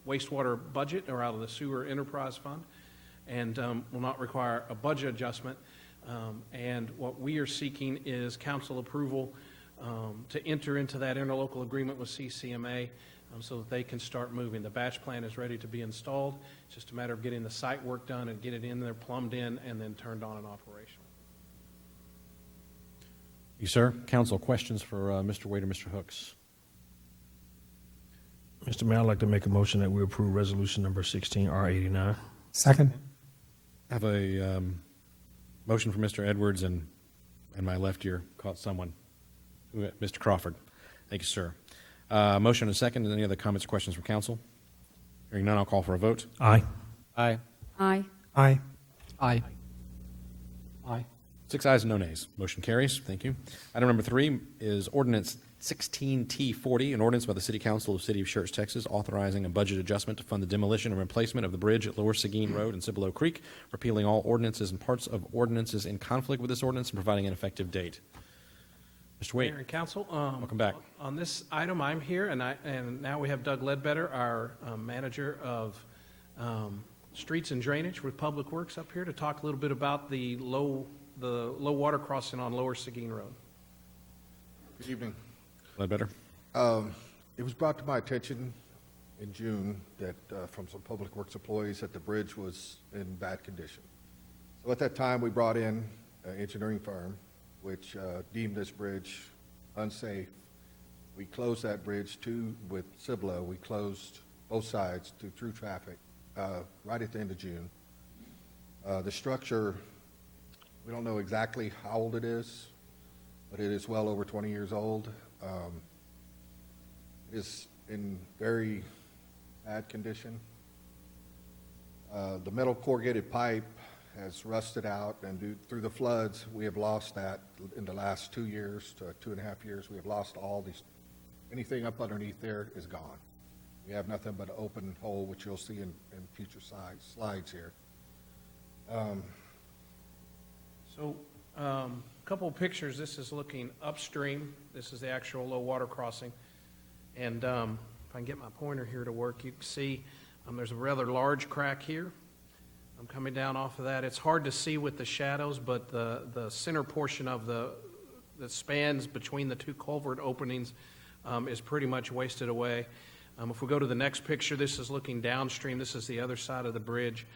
wastewater budget or out of the sewer enterprise fund, and will not require a budget adjustment. And what we are seeking is council approval to enter into that interlocal agreement with CCMA so that they can start moving. The batch plan is ready to be installed. It's just a matter of getting the site work done and get it in there, plumbed in, and then turned on and operational. You, sir. Council, questions for Mr. Wade or Mr. Hooks? Mr. Mayor, I'd like to make a motion that we approve resolution number 16R89. Second. I have a motion from Mr. Edwards, and my left ear caught someone. Mr. Crawford. Thank you, sir. Motion and a second. Any other comments or questions from council? Hearing none, I'll call for a vote. Aye. Aye. Aye. Aye. Aye. Aye. 6 ayes and no nays. Motion carries. Thank you. Item number 3 is ordinance 16T40, an ordinance by the City Council of the City of Schertz, Texas, authorizing a budget adjustment to fund the demolition and replacement of the bridge at Lower Seguin Road and Cibolo Creek, repealing all ordinances and parts of ordinances in conflict with this ordinance and providing an effective date. Mr. Wade. Mayor and council, welcome back. On this item, I'm here, and now we have Doug Ledbetter, our manager of streets and drainage with Public Works, up here to talk a little bit about the low water crossing on Lower Seguin Road. Good evening. Ledbetter. It was brought to my attention in June that from some Public Works employees that the bridge was in bad condition. So at that time, we brought in an engineering firm which deemed this bridge unsafe. We closed that bridge with Cibolo. We closed both sides to through traffic right at the end of June. The structure, we don't know exactly how old it is, but it is well over 20 years old. It is in very bad condition. The metal corrugated pipe has rusted out, and through the floods, we have lost that in the last 2 years to 2.5 years. We have lost all these, anything up underneath there is gone. We have nothing but an open hole, which you'll see in future slides here. A couple of pictures. This is looking upstream. This is the actual low water crossing. And if I can get my pointer here to work, you can see there's a rather large crack here. I'm coming down off of that. It's hard to see with the shadows, but the center portion of that spans between the two culvert openings is pretty much wasted away. If we go to the next picture, this is looking downstream. This is the other side of the bridge.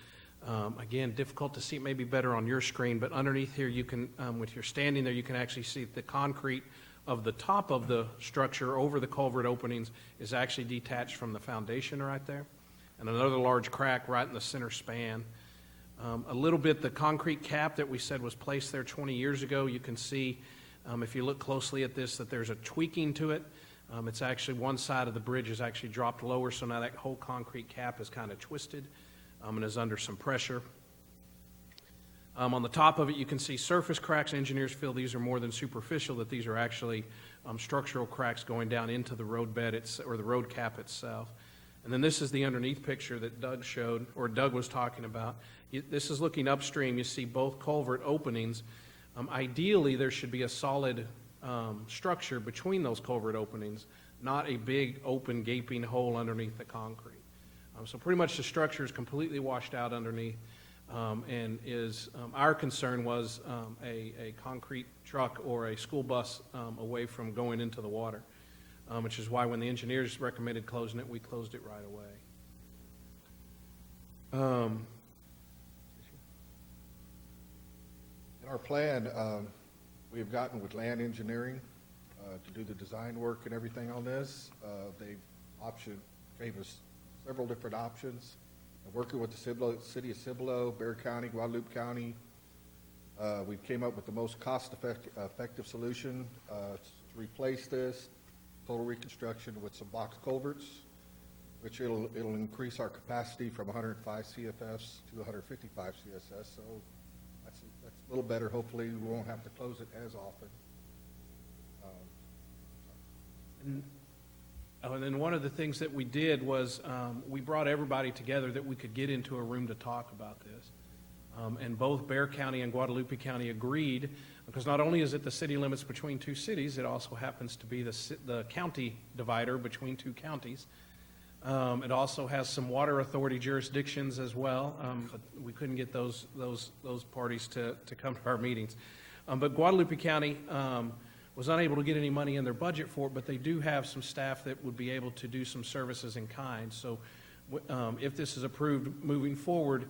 Again, difficult to see, maybe better on your screen, but underneath here you can, if you're standing there, you can actually see the concrete of the top of the structure over the culvert openings is actually detached from the foundation right there. And another large crack right in the center span. A little bit, the concrete cap that we said was placed there 20 years ago, you can see, if you look closely at this, that there's a tweaking to it. It's actually one side of the bridge is actually dropped lower, so now that whole concrete cap is kind of twisted and is under some pressure. On the top of it, you can see surface cracks. Engineers feel these are more than superficial, that these are actually structural cracks going down into the road bed or the road cap itself. And then this is the underneath picture that Doug showed, or Doug was talking about. This is looking upstream. You see both culvert openings. Ideally, there should be a solid structure between those culvert openings, not a big open gaping hole underneath the concrete. So pretty much the structure is completely washed out underneath. And our concern was a concrete truck or a school bus away from going into the water, which is why when the engineers recommended closing it, we closed it right away. In our plan, we have gotten with land engineering to do the design work and everything on this. They gave us several different options. Working with the city of Cibolo, Bexar County, Guadalupe County, we came up with the most cost-effective solution to replace this total reconstruction with some box culverts, which it'll increase our capacity from 105 CFS to 155 CSS. So that's a little better. Hopefully, we won't have to close it as often. And then one of the things that we did was we brought everybody together that we could get into a room to talk about this. And both Bexar County and Guadalupe County agreed, because not only is it the city limits between two cities, it also happens to be the county divider between two counties. It also has some water authority jurisdictions as well, but we couldn't get those parties to come to our meetings. But Guadalupe County was unable to get any money in their budget for it, but they do have some staff that would be able to do some services in kind. So if this is approved moving forward,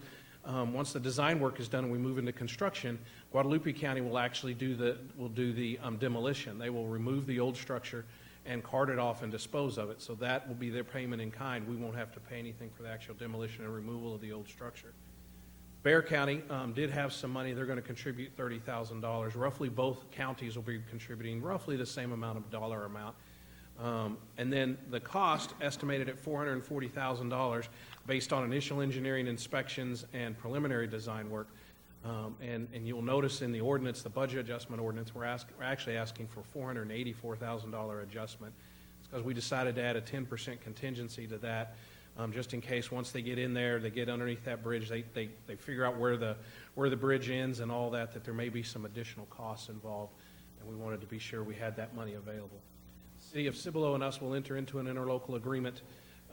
once the design work is done and we move into construction, Guadalupe County will actually do the demolition. They will remove the old structure and cart it off and dispose of it. So that will be their payment in kind. We won't have to pay anything for the actual demolition and removal of the old structure. Bexar County did have some money. They're going to contribute $30,000. Roughly both counties will be contributing roughly the same amount of dollar amount. And then the cost estimated at $440,000 based on initial engineering inspections and preliminary design work. And you'll notice in the ordinance, the budget adjustment ordinance, we're actually asking for $484,000 adjustment. It's because we decided to add a 10% contingency to that. Just in case once they get in there, they get underneath that bridge, they figure out where the bridge ends and all that there may be some additional costs involved, and we wanted to be sure we had that money available. City of Cibolo and us will enter into an interlocal agreement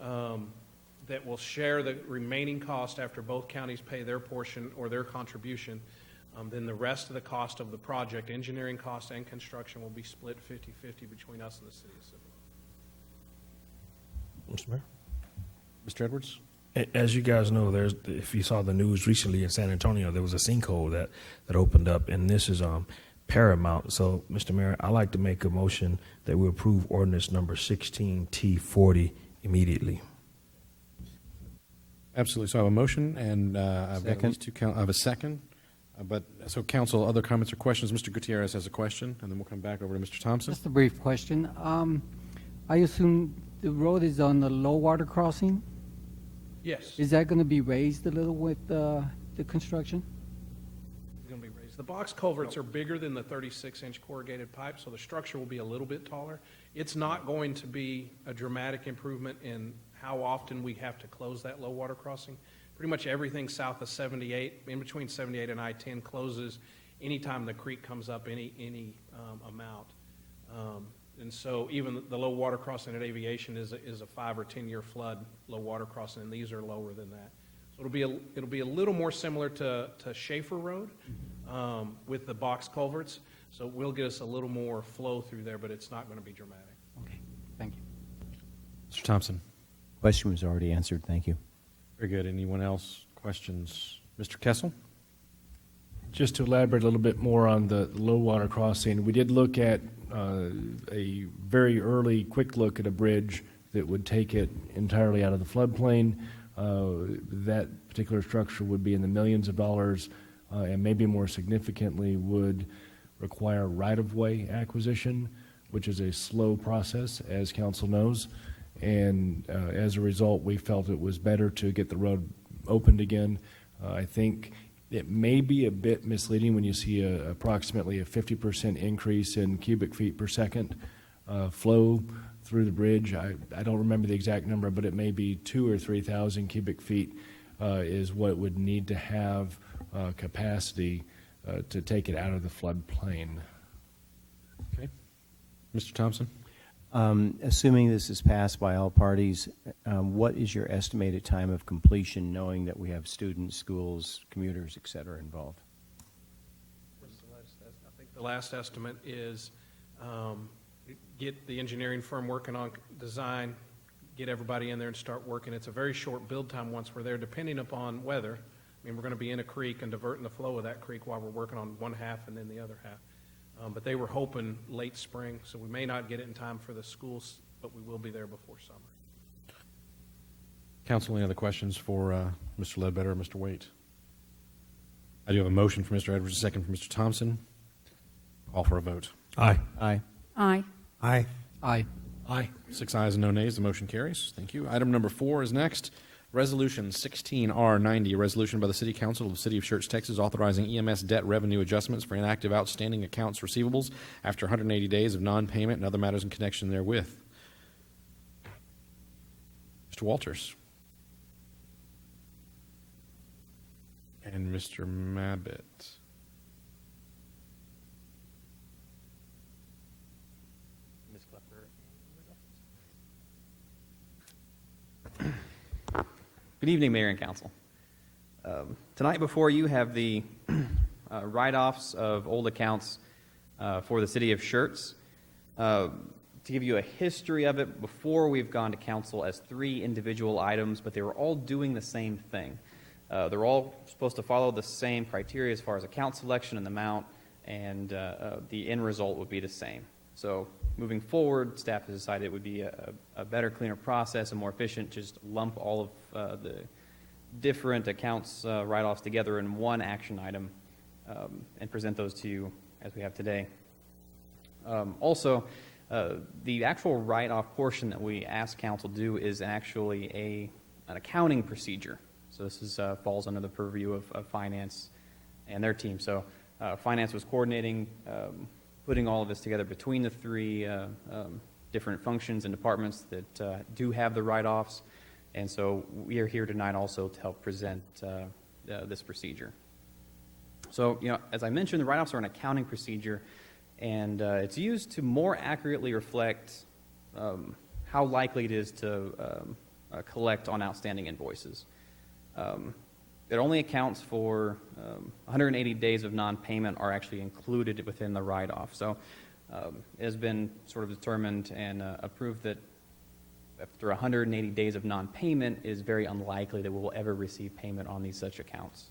that will share the remaining cost after both counties pay their portion or their contribution. Then the rest of the cost of the project, engineering cost and construction, will be split 50-50 between us and the City of Cibolo. Mr. Mayor? Mr. Edwards? As you guys know, if you saw the news recently in San Antonio, there was a sinkhole that opened up, and this is paramount. So, Mr. Mayor, I'd like to make a motion that we approve ordinance number 16T40 immediately. Absolutely. So I have a motion, and I've got at least I have a second. So, council, other comments or questions? Mr. Gutierrez has a question, and then we'll come back over to Mr. Thompson. Just a brief question. I assume the road is on the low water crossing? Yes. Is that going to be raised a little with the construction? It's going to be raised. The box culverts are bigger than the 36-inch corrugated pipe, so the structure will be a little bit taller. It's not going to be a dramatic improvement in how often we have to close that low water crossing. Pretty much everything south of 78, in between 78 and I-10, closes anytime the creek comes up any amount. And so even the low water crossing at Aviation is a 5 or 10 year flood low water crossing, and these are lower than that. So it'll be a little more similar to Schaefer Road with the box culverts. So it will get us a little more flow through there, but it's not going to be dramatic. Okay, thank you. Mr. Thompson? Question was already answered. Thank you. Very good. Anyone else? Questions? Mr. Kessel? Just to elaborate a little bit more on the low water crossing, we did look at a very early quick look at a bridge that would take it entirely out of the floodplain. That particular structure would be in the millions of dollars, and maybe more significantly would require right-of-way acquisition, which is a slow process, as council knows. And as a result, we felt it was better to get the road opened again. I think it may be a bit misleading when you see approximately a 50% increase in cubic feet per second flow through the bridge. I don't remember the exact number, but it may be 2,000 or 3,000 cubic feet is what it would need to have capacity to take it out of the floodplain. Okay. Mr. Thompson? Assuming this is passed by all parties, what is your estimated time of completion, knowing that we have students, schools, commuters, et cetera, involved? I think the last estimate is get the engineering firm working on design, get everybody in there and start working. It's a very short build time once we're there, depending upon weather. I mean, we're going to be in a creek and diverting the flow of that creek while we're working on one half and then the other half. But they were hoping late spring, so we may not get it in time for the schools, but we will be there before summer. Council, any other questions for Mr. Ledbetter or Mr. Waite? I do have a motion for Mr. Edwards, a second for Mr. Thompson. Call for a vote. Aye. Aye. Aye. Aye. Aye. Aye. 6 ayes and no nays. The motion carries. Thank you. Item number 4 is next. Resolution 16R90, a resolution by the City Council of the City of Schertz, Texas, authorizing EMS debt revenue adjustments for inactive outstanding accounts receivables after 180 days of non-payment and other matters in connection therewith. Mr. Walters. And Mr. Mabbitt. Good evening, Mayor and Council. Tonight before you have the write-offs of old accounts for the City of Schertz. To give you a history of it, before we've gone to Council as 3 individual items, but they were all doing the same thing. They're all supposed to follow the same criteria as far as account selection and amount, and the end result would be the same. So moving forward, staff has decided it would be a better, cleaner process and more efficient to just lump all of the different accounts write-offs together in one action item and present those to you as we have today. Also, the actual write-off portion that we ask council to do is actually an accounting procedure. So this is, falls under the purview of finance and their team. So finance was coordinating, putting all of this together between the 3 different functions and departments that do have the write-offs. And so we are here tonight also to help present this procedure. So, as I mentioned, the write-offs are an accounting procedure, and it's used to more accurately reflect how likely it is to collect on outstanding invoices. It only accounts for 180 days of non-payment are actually included within the write-off. So it has been sort of determined and approved that after 180 days of non-payment, it is very unlikely that we will ever receive payment on these such accounts.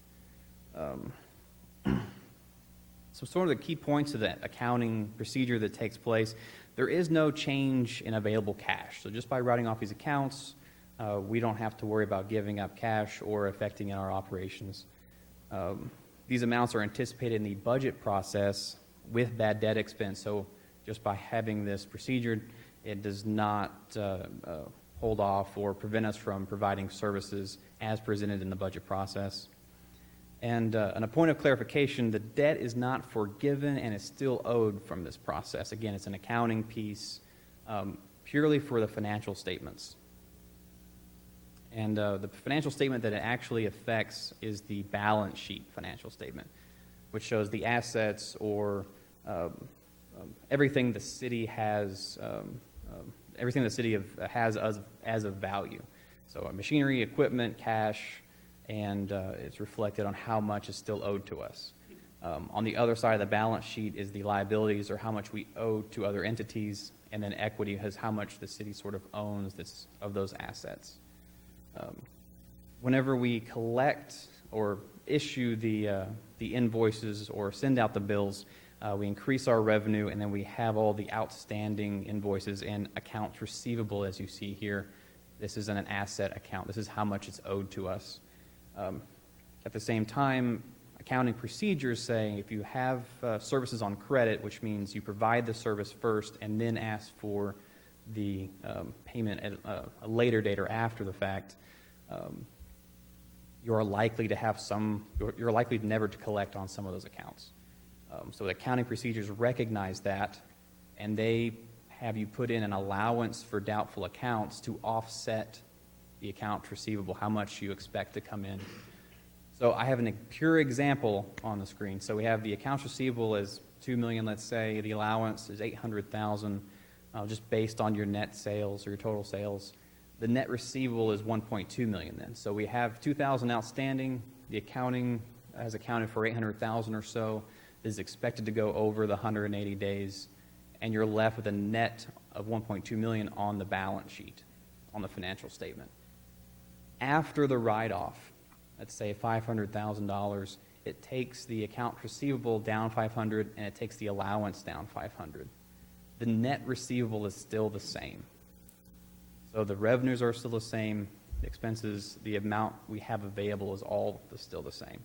So sort of the key points of that accounting procedure that takes place, there is no change in available cash. So just by writing off these accounts, we don't have to worry about giving up cash or affecting our operations. These amounts are anticipated in the budget process with bad debt expense. So just by having this procedure, it does not hold off or prevent us from providing services as presented in the budget process. And a point of clarification, the debt is not forgiven and is still owed from this process. Again, it's an accounting piece purely for the financial statements. And the financial statement that it actually affects is the balance sheet financial statement, which shows the assets or everything the city has, everything the city has as of value. So machinery, equipment, cash, and it's reflected on how much is still owed to us. On the other side of the balance sheet is the liabilities, or how much we owe to other entities, and then equity has how much the city sort of owns of those assets. Whenever we collect or issue the invoices or send out the bills, we increase our revenue, and then we have all the outstanding invoices and accounts receivable, as you see here. This is an asset account. This is how much it's owed to us. At the same time, accounting procedures say if you have services on credit, which means you provide the service first and then ask for the payment at a later date or after the fact, you're likely to have you're likely never to collect on some of those accounts. So the accounting procedures recognize that, and they have you put in an allowance for doubtful accounts to offset the account receivable, how much you expect to come in. So I have a pure example on the screen. So we have the accounts receivable as $2 million, let's say. The allowance is $800,000. just based on your net sales or your total sales, the net receivable is 1.2 million then. So we have 2,000 outstanding. The accounting has accounted for 800,000 or so. It is expected to go over the 180 days, and you're left with a net of 1.2 million on the balance sheet, on the financial statement. After the write-off, let's say $500,000, it takes the account receivable down 500 and it takes the allowance down 500. The net receivable is still the same. So the revenues are still the same, the expenses, the amount we have available is all still the same.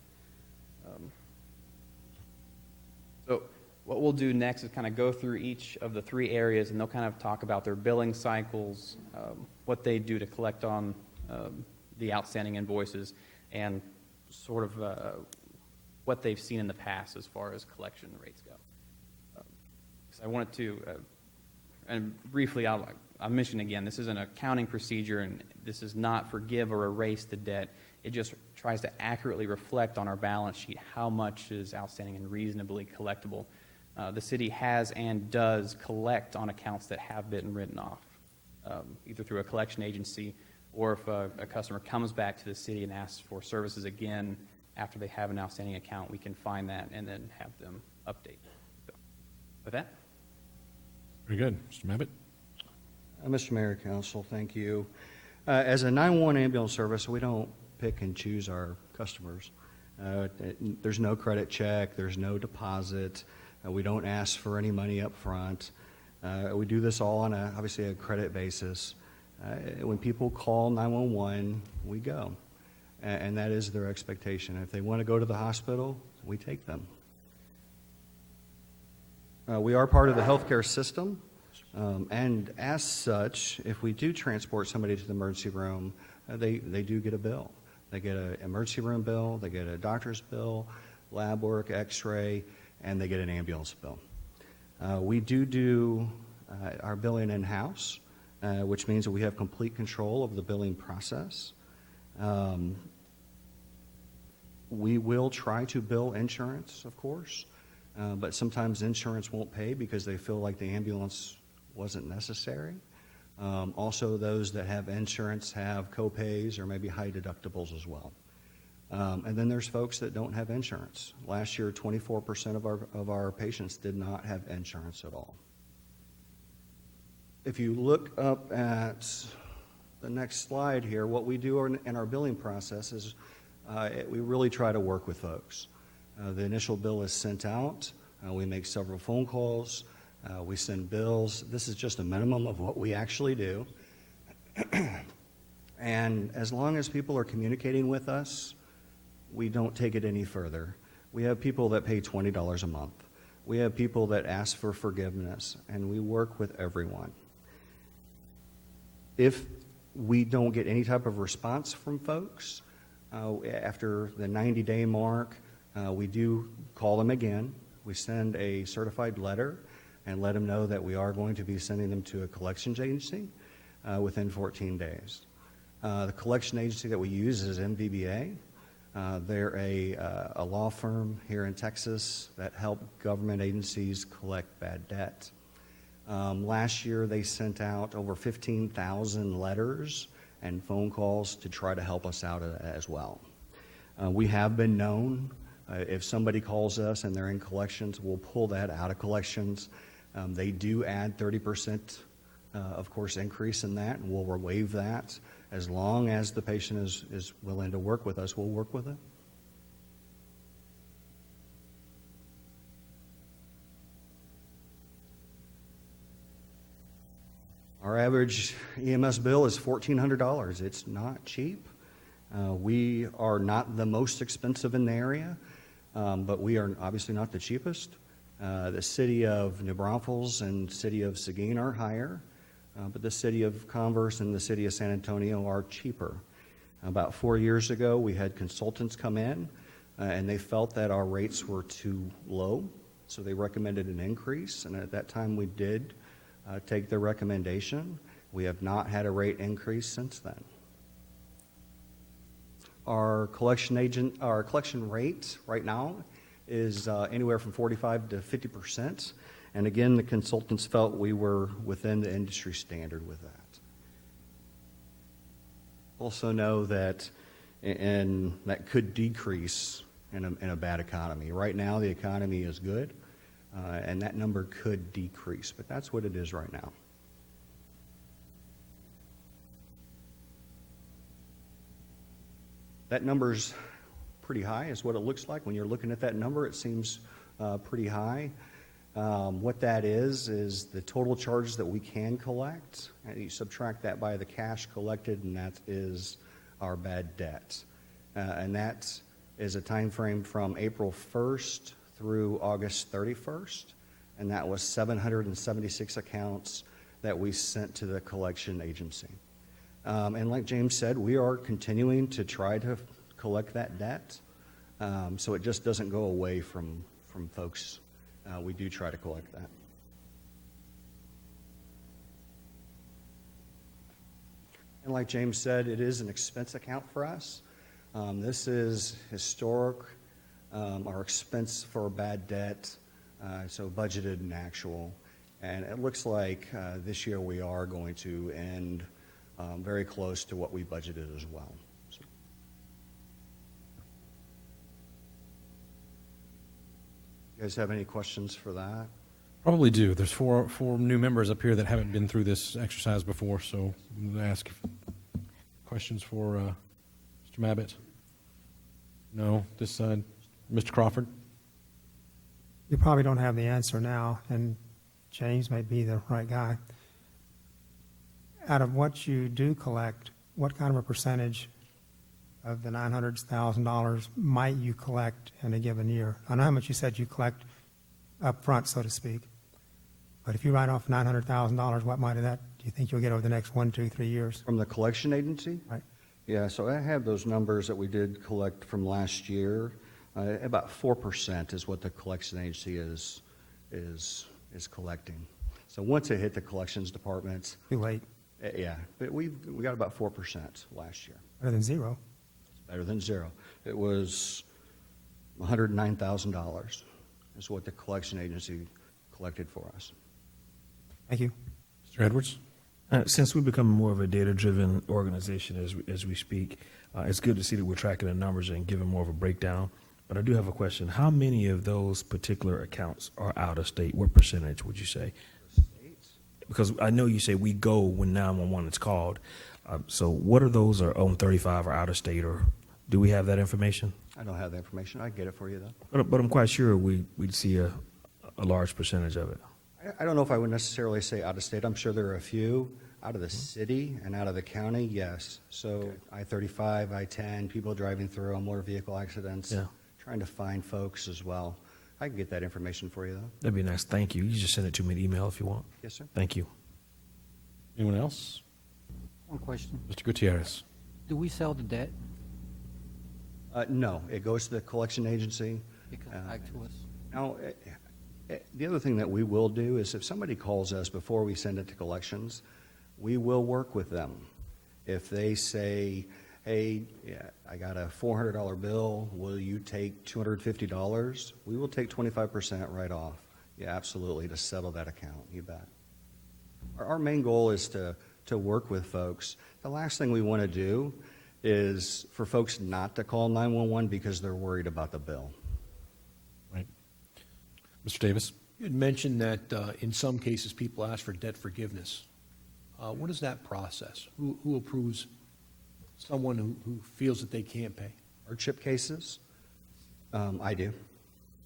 So what we'll do next is kind of go through each of the three areas, and they'll kind of talk about their billing cycles, what they do to collect on the outstanding invoices, and sort of what they've seen in the past as far as collection rates go. So I wanted to, and briefly, I'll mention again, this is an accounting procedure, and this is not forgive or erase the debt. It just tries to accurately reflect on our balance sheet how much is outstanding and reasonably collectible. The city has and does collect on accounts that have been written off, either through a collection agency or if a customer comes back to the city and asks for services again after they have an outstanding account, we can find that and then have them update. So, with that. Very good. Mr. Mabbitt? Mr. Mayor, Council, thank you. As a 911 ambulance service, we don't pick and choose our customers. There's no credit check. There's no deposit. We don't ask for any money up front. We do this all on obviously a credit basis. When people call 911, we go. And that is their expectation. If they want to go to the hospital, we take them. We are part of the healthcare system. And as such, if we do transport somebody to the emergency room, they do get a bill. They get an emergency room bill, they get a doctor's bill, lab work, x-ray, and they get an ambulance bill. We do our billing in-house, which means that we have complete control of the billing process. We will try to bill insurance, of course, but sometimes insurance won't pay because they feel like the ambulance wasn't necessary. Also, those that have insurance have co-pays or maybe high deductibles as well. And then there's folks that don't have insurance. Last year, 24% of our patients did not have insurance at all. If you look up at the next slide here, what we do in our billing process is we really try to work with folks. The initial bill is sent out. We make several phone calls. We send bills. This is just a minimum of what we actually do. And as long as people are communicating with us, we don't take it any further. We have people that pay $20 a month. We have people that ask for forgiveness, and we work with everyone. If we don't get any type of response from folks, after the 90-day mark, we do call them again. We send a certified letter and let them know that we are going to be sending them to a collections agency within 14 days. The collection agency that we use is MVBA. They're a law firm here in Texas that help government agencies collect bad debt. Last year, they sent out over 15,000 letters and phone calls to try to help us out as well. We have been known, if somebody calls us and they're in collections, we'll pull that out of collections. They do add 30%, of course, increase in that, and we'll waive that. As long as the patient is willing to work with us, we'll work with it. Our average EMS bill is $1,400. It's not cheap. We are not the most expensive in the area, but we are obviously not the cheapest. The city of New Braunfels and city of Seguin are higher, but the city of Converse and the city of San Antonio are cheaper. About 4 years ago, we had consultants come in, and they felt that our rates were too low, so they recommended an increase, and at that time we did take their recommendation. We have not had a rate increase since then. Our collection rate right now is anywhere from 45 to 50%. And again, the consultants felt we were within the industry standard with that. Also know that, and that could decrease in a bad economy. Right now, the economy is good, and that number could decrease, but that's what it is right now. That number's pretty high, is what it looks like. When you're looking at that number, it seems pretty high. What that is the total charges that we can collect, and you subtract that by the cash collected, and that is our bad debt. And that is a time frame from April 1st through August 31st, and that was 776 accounts that we sent to the collection agency. And like James said, we are continuing to try to collect that debt, so it just doesn't go away from folks. We do try to collect that. And like James said, it is an expense account for us. This is historic, our expense for bad debt, so budgeted and actual. And it looks like this year we are going to end very close to what we budgeted as well. So. You guys have any questions for that? Probably do. There's four new members up here that haven't been through this exercise before, so I'm going to ask questions for Mr. Mabbitt. No, this side. Mr. Crawford? You probably don't have the answer now, and James may be the right guy. Out of what you do collect, what kind of a percentage of the $900,000 might you collect in a given year? I know how much you said you collect up front, so to speak. But if you write off $900,000, what might of that do you think you'll get over the next 1, 2, 3 years? From the collection agency? Right. Yeah, so I have those numbers that we did collect from last year. About 4% is what the collection agency is collecting. So once it hit the collections department, Too late. yeah, but we got about 4% last year. Better than zero. Better than zero. It was $109,000 is what the collection agency collected for us. Thank you. Mr. Edwards? Since we become more of a data-driven organization as we speak, it's good to see that we're tracking the numbers and giving more of a breakdown. But I do have a question. How many of those particular accounts are out of state? What percentage would you say? Because I know you say we go when 911 is called. So what are those are on 35 or out of state, or do we have that information? I don't have the information. I can get it for you, though. But I'm quite sure we'd see a large percentage of it. I don't know if I would necessarily say out of state. I'm sure there are a few. Out of the city and out of the county, yes. So I-35, I-10, people driving through on motor vehicle accidents, trying to find folks as well. I can get that information for you, though. That'd be nice. Thank you. You just send it to me in email if you want. Yes, sir. Thank you. Anyone else? One question. Mr. Gutierrez? Do we sell the debt? No, it goes to the collection agency. It comes back to us. Now, the other thing that we will do is if somebody calls us before we send it to collections, we will work with them. If they say, hey, I got a $400 bill, will you take $250? We will take 25% right off. Yeah, absolutely, to settle that account, you bet. Our main goal is to work with folks. The last thing we want to do is for folks not to call 911 because they're worried about the bill. Right. Mr. Davis? You had mentioned that in some cases people ask for debt forgiveness. What is that process? Who approves someone who feels that they can't pay? Hardship cases, I do.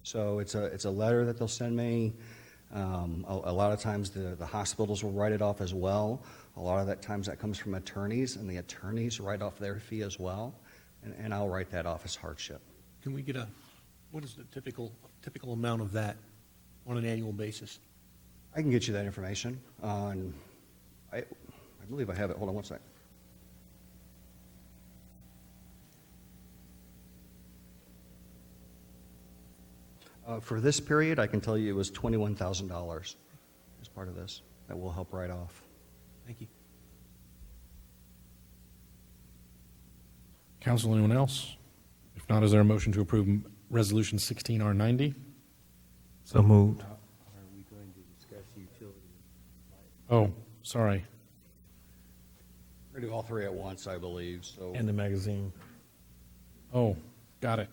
So it's a letter that they'll send me. A lot of times the hospitals will write it off as well. A lot of that times that comes from attorneys, and the attorneys write off their fee as well, and I'll write that off as hardship. Can we get what is the typical amount of that on an annual basis? I can get you that information. I believe I have it. Hold on one second. For this period, I can tell you it was $21,000 as part of this. That will help write off. Thank you. Council, anyone else? If not, is there a motion to approve Resolution 16R90? So moved. Are we going to Oh, sorry. We're going to do all three at once, I believe, so. And the magazine. Oh, got it.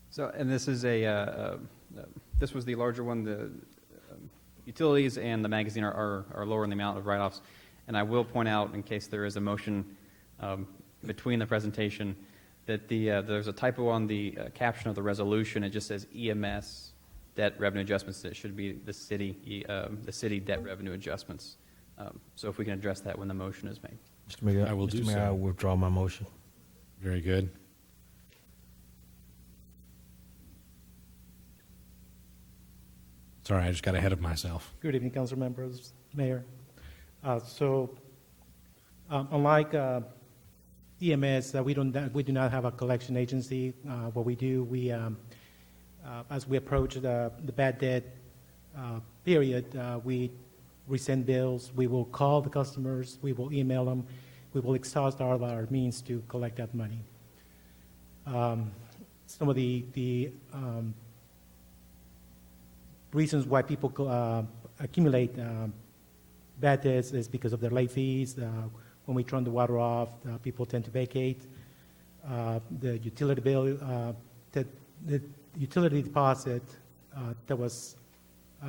So, and this is this was the larger one. The utilities and the magazine are lower in the amount of write-offs. And I will point out, in case there is a motion between the presentation, that there's a typo on the caption of the resolution. It just says EMS debt revenue adjustments. It should be the city debt revenue adjustments. So if we can address that when the motion is made. Mr. Mayor, I will do Mr. Mayor, so. I withdraw my motion. Very good. Sorry, I just got ahead of myself. Good evening, council members, mayor. Unlike EMS, we do not have a collection agency. What we do, as we approach the bad debt period, we resend bills. We will call the customers. We will email them. We will exhaust all of our means to collect that money. Some of the reasons why people accumulate bad debts is because of their late fees. When we turn the water off, people tend to vacate. The utility bill, the utility deposit that was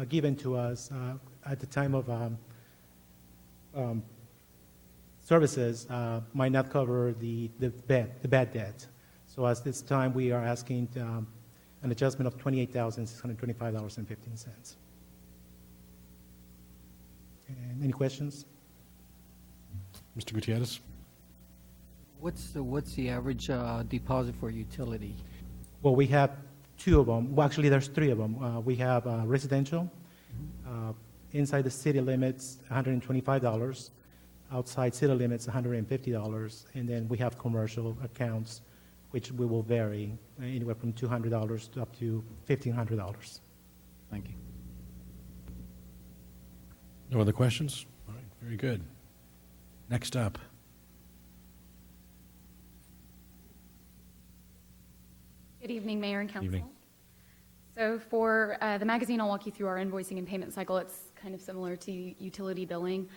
given to us at the time of services might not cover the bad debt. So at this time, we are asking an adjustment of $28,625.15. And any questions? Mr. Gutierrez? What's the average deposit for utility? Well, we have two of them. Well, actually, there's three of them. We have residential, inside the city limits, $125. Outside city limits, $150. And then we have commercial accounts, which we will vary anywhere from $200 to up to $1,500. Thank you. No other questions? All right, very good. Next up. Good evening, Mayor and Council. Evening. So for the magazine, I'll walk you through our invoicing and payment cycle. It's kind of similar to utility billing.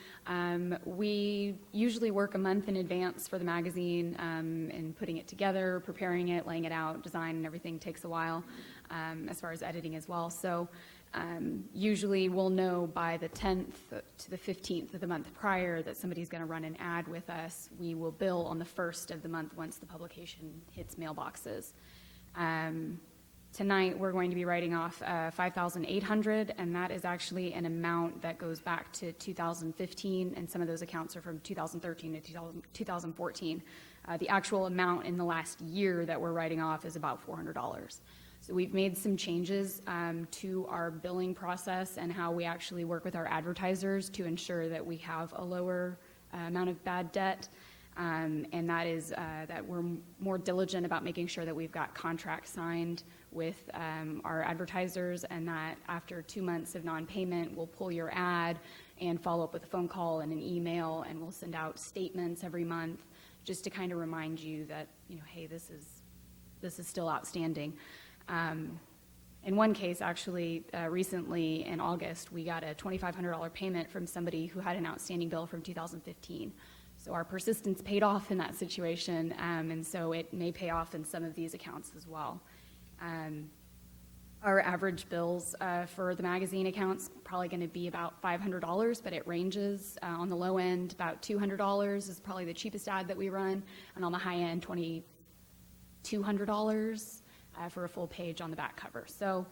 We usually work a month in advance for the magazine, and putting it together, preparing it, laying it out, design and everything takes a while, as far as editing as well. So usually we'll know by the 10th to the 15th of the month prior that somebody's going to run an ad with us. We will bill on the 1st of the month once the publication hits mailboxes. Tonight, we're going to be writing off $5,800, and that is actually an amount that goes back to 2015, and some of those accounts are from 2013 to 2014. The actual amount in the last year that we're writing off is about $400. So we've made some changes to our billing process and how we actually work with our advertisers to ensure that we have a lower amount of bad debt. And that is that we're more diligent about making sure that we've got contracts signed with our advertisers, and that after 2 months of non-payment, we'll pull your ad and follow up with a phone call and an email, and we'll send out statements every month just to kind of remind you that, you know, hey, this is still outstanding. In one case, actually, recently in August, we got a $2,500 payment from somebody who had an outstanding bill from 2015. So our persistence paid off in that situation, and so it may pay off in some of these accounts as well. Our average bills for the magazine accounts probably going to be about $500, but it ranges. On the low end, about $200 is probably the cheapest ad that we run, and on the high end, $2,200 for a full page on the back cover. So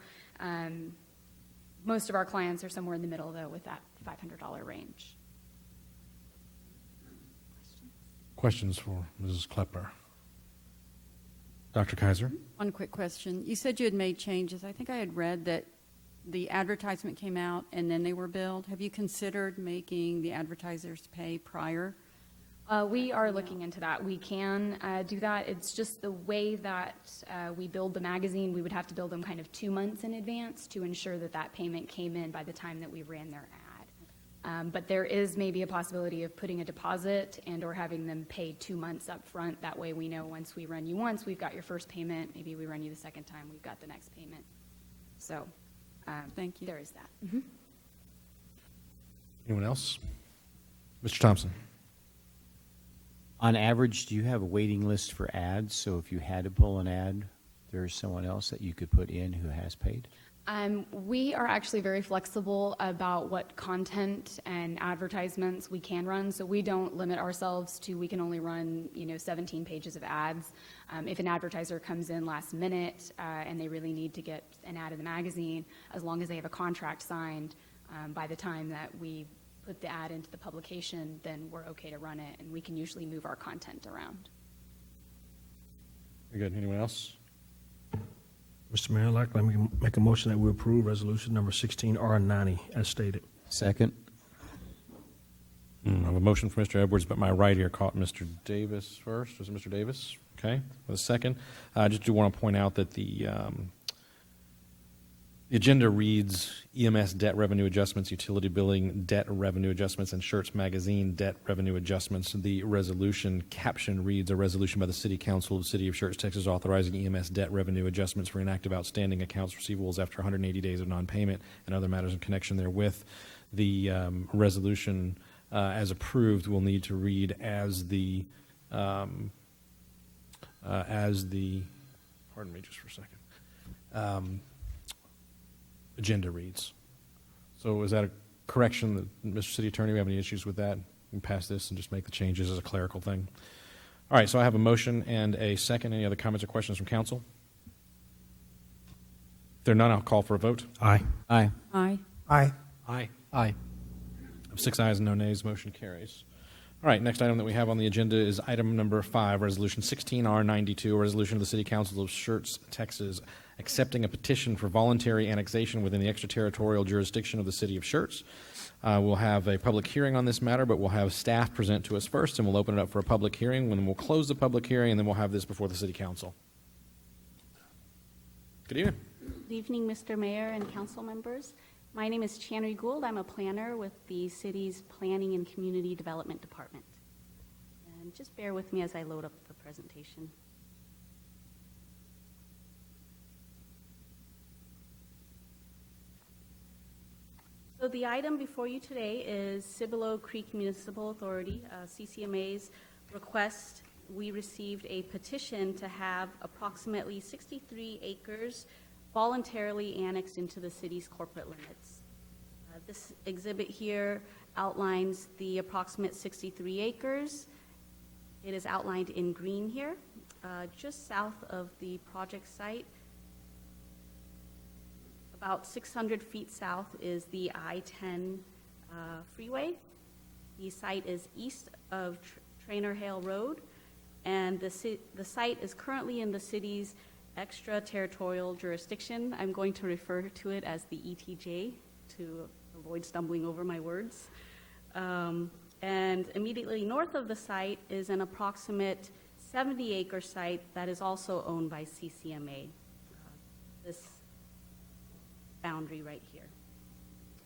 most of our clients are somewhere in the middle, though, with that $500 range. Questions for Mrs. Klepper? Dr. Kaiser? One quick question. You said you had made changes. I think I had read that the advertisement came out and then they were billed. Have you considered making the advertisers pay prior? We are looking into that. We can do that. It's just the way that we build the magazine, we would have to build them kind of 2 months in advance to ensure that that payment came in by the time that we ran their ad. But there is maybe a possibility of putting a deposit and or having them pay 2 months up front. That way we know once we run you once, we've got your first payment. Maybe we run you the second time, we've got the next payment. So Thank you. there is that. Mm-hmm. Anyone else? Mr. Thompson? On average, do you have a waiting list for ads? So if you had to pull an ad, there's someone else that you could put in who has paid? We are actually very flexible about what content and advertisements we can run, so we don't limit ourselves to we can only run 17 pages of ads. If an advertiser comes in last minute and they really need to get an ad in the magazine, as long as they have a contract signed, by the time that we put the ad into the publication, then we're okay to run it, and we can usually move our content around. Very good. Anyone else? Mr. Mayor, I'd like to make a motion that we approve resolution number 16R90 as stated. Second. I have a motion for Mr. Edwards, but my right ear caught Mr. Davis first. Was it Mr. Davis? Okay, with a second. I just do want to point out that the agenda reads EMS debt revenue adjustments, utility billing debt revenue adjustments, and Schertz Magazine debt revenue adjustments. The resolution caption reads, a resolution by the City Council of the City of Schertz, Texas, authorizing EMS debt revenue adjustments for inactive outstanding accounts receivables after 180 days of non-payment and other matters in connection therewith. The resolution, as approved, will need to read as the pardon me just for a second. Agenda reads. So is that a correction, that, Mr. City Attorney, we have any issues with that? We can pass this and just make the changes as a clerical thing. All right, so I have a motion and a second. Any other comments or questions from council? If there are none, I'll call for a vote. Aye. Aye. Aye. Aye. Aye. Aye. 6 ayes and no nays, motion carries. All right, next item that we have on the agenda is item number 5, Resolution 16R92, a resolution of the City Council of Schertz, Texas, accepting a petition for voluntary annexation within the extraterritorial jurisdiction of the City of Schertz. We'll have a public hearing on this matter, but we'll have staff present to us first, and we'll open it up for a public hearing, when we'll close the public hearing, and then we'll have this before the City Council. Good evening. Good evening, Mr. Mayor and council members. My name is Chanry Gould. I'm a planner with the city's Planning and Community Development Department. And just bear with me as I load up the presentation. So the item before you today is Cibolo Creek Municipal Authority, CCMA's request. We received a petition to have approximately 63 acres voluntarily annexed into the city's corporate limits. This exhibit here outlines the approximate 63 acres. It is outlined in green here. Just south of the project site, about 600 feet south, is the I-10 freeway. The site is east of Trainer Hale Road, and the site is currently in the city's extraterritorial jurisdiction. I'm going to refer to it as the ETJ to avoid stumbling over my words. And immediately north of the site is an approximate 70-acre site that is also owned by CCMA, this boundary right here.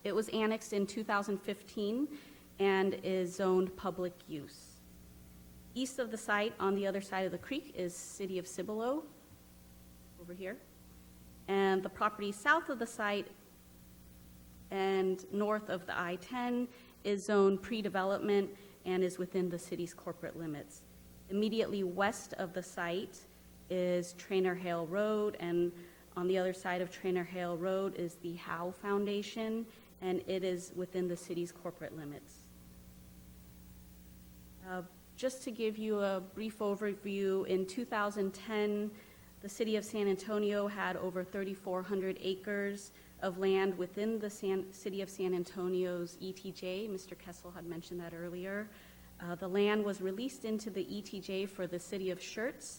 It was annexed in 2015 and is zoned public use. East of the site, on the other side of the creek, is City of Cibolo, over here. And the property south of the site and north of the I-10 is zoned pre-development and is within the city's corporate limits. Immediately west of the site is Trainer Hale Road, and on the other side of Trainer Hale Road is the Howe Foundation, and it is within the city's corporate limits. Just to give you a brief overview, in 2010, the city of San Antonio had over 3,400 acres of land within the city of San Antonio's ETJ. Mr. Kessel had mentioned that earlier. The land was released into the ETJ for the city of Schertz,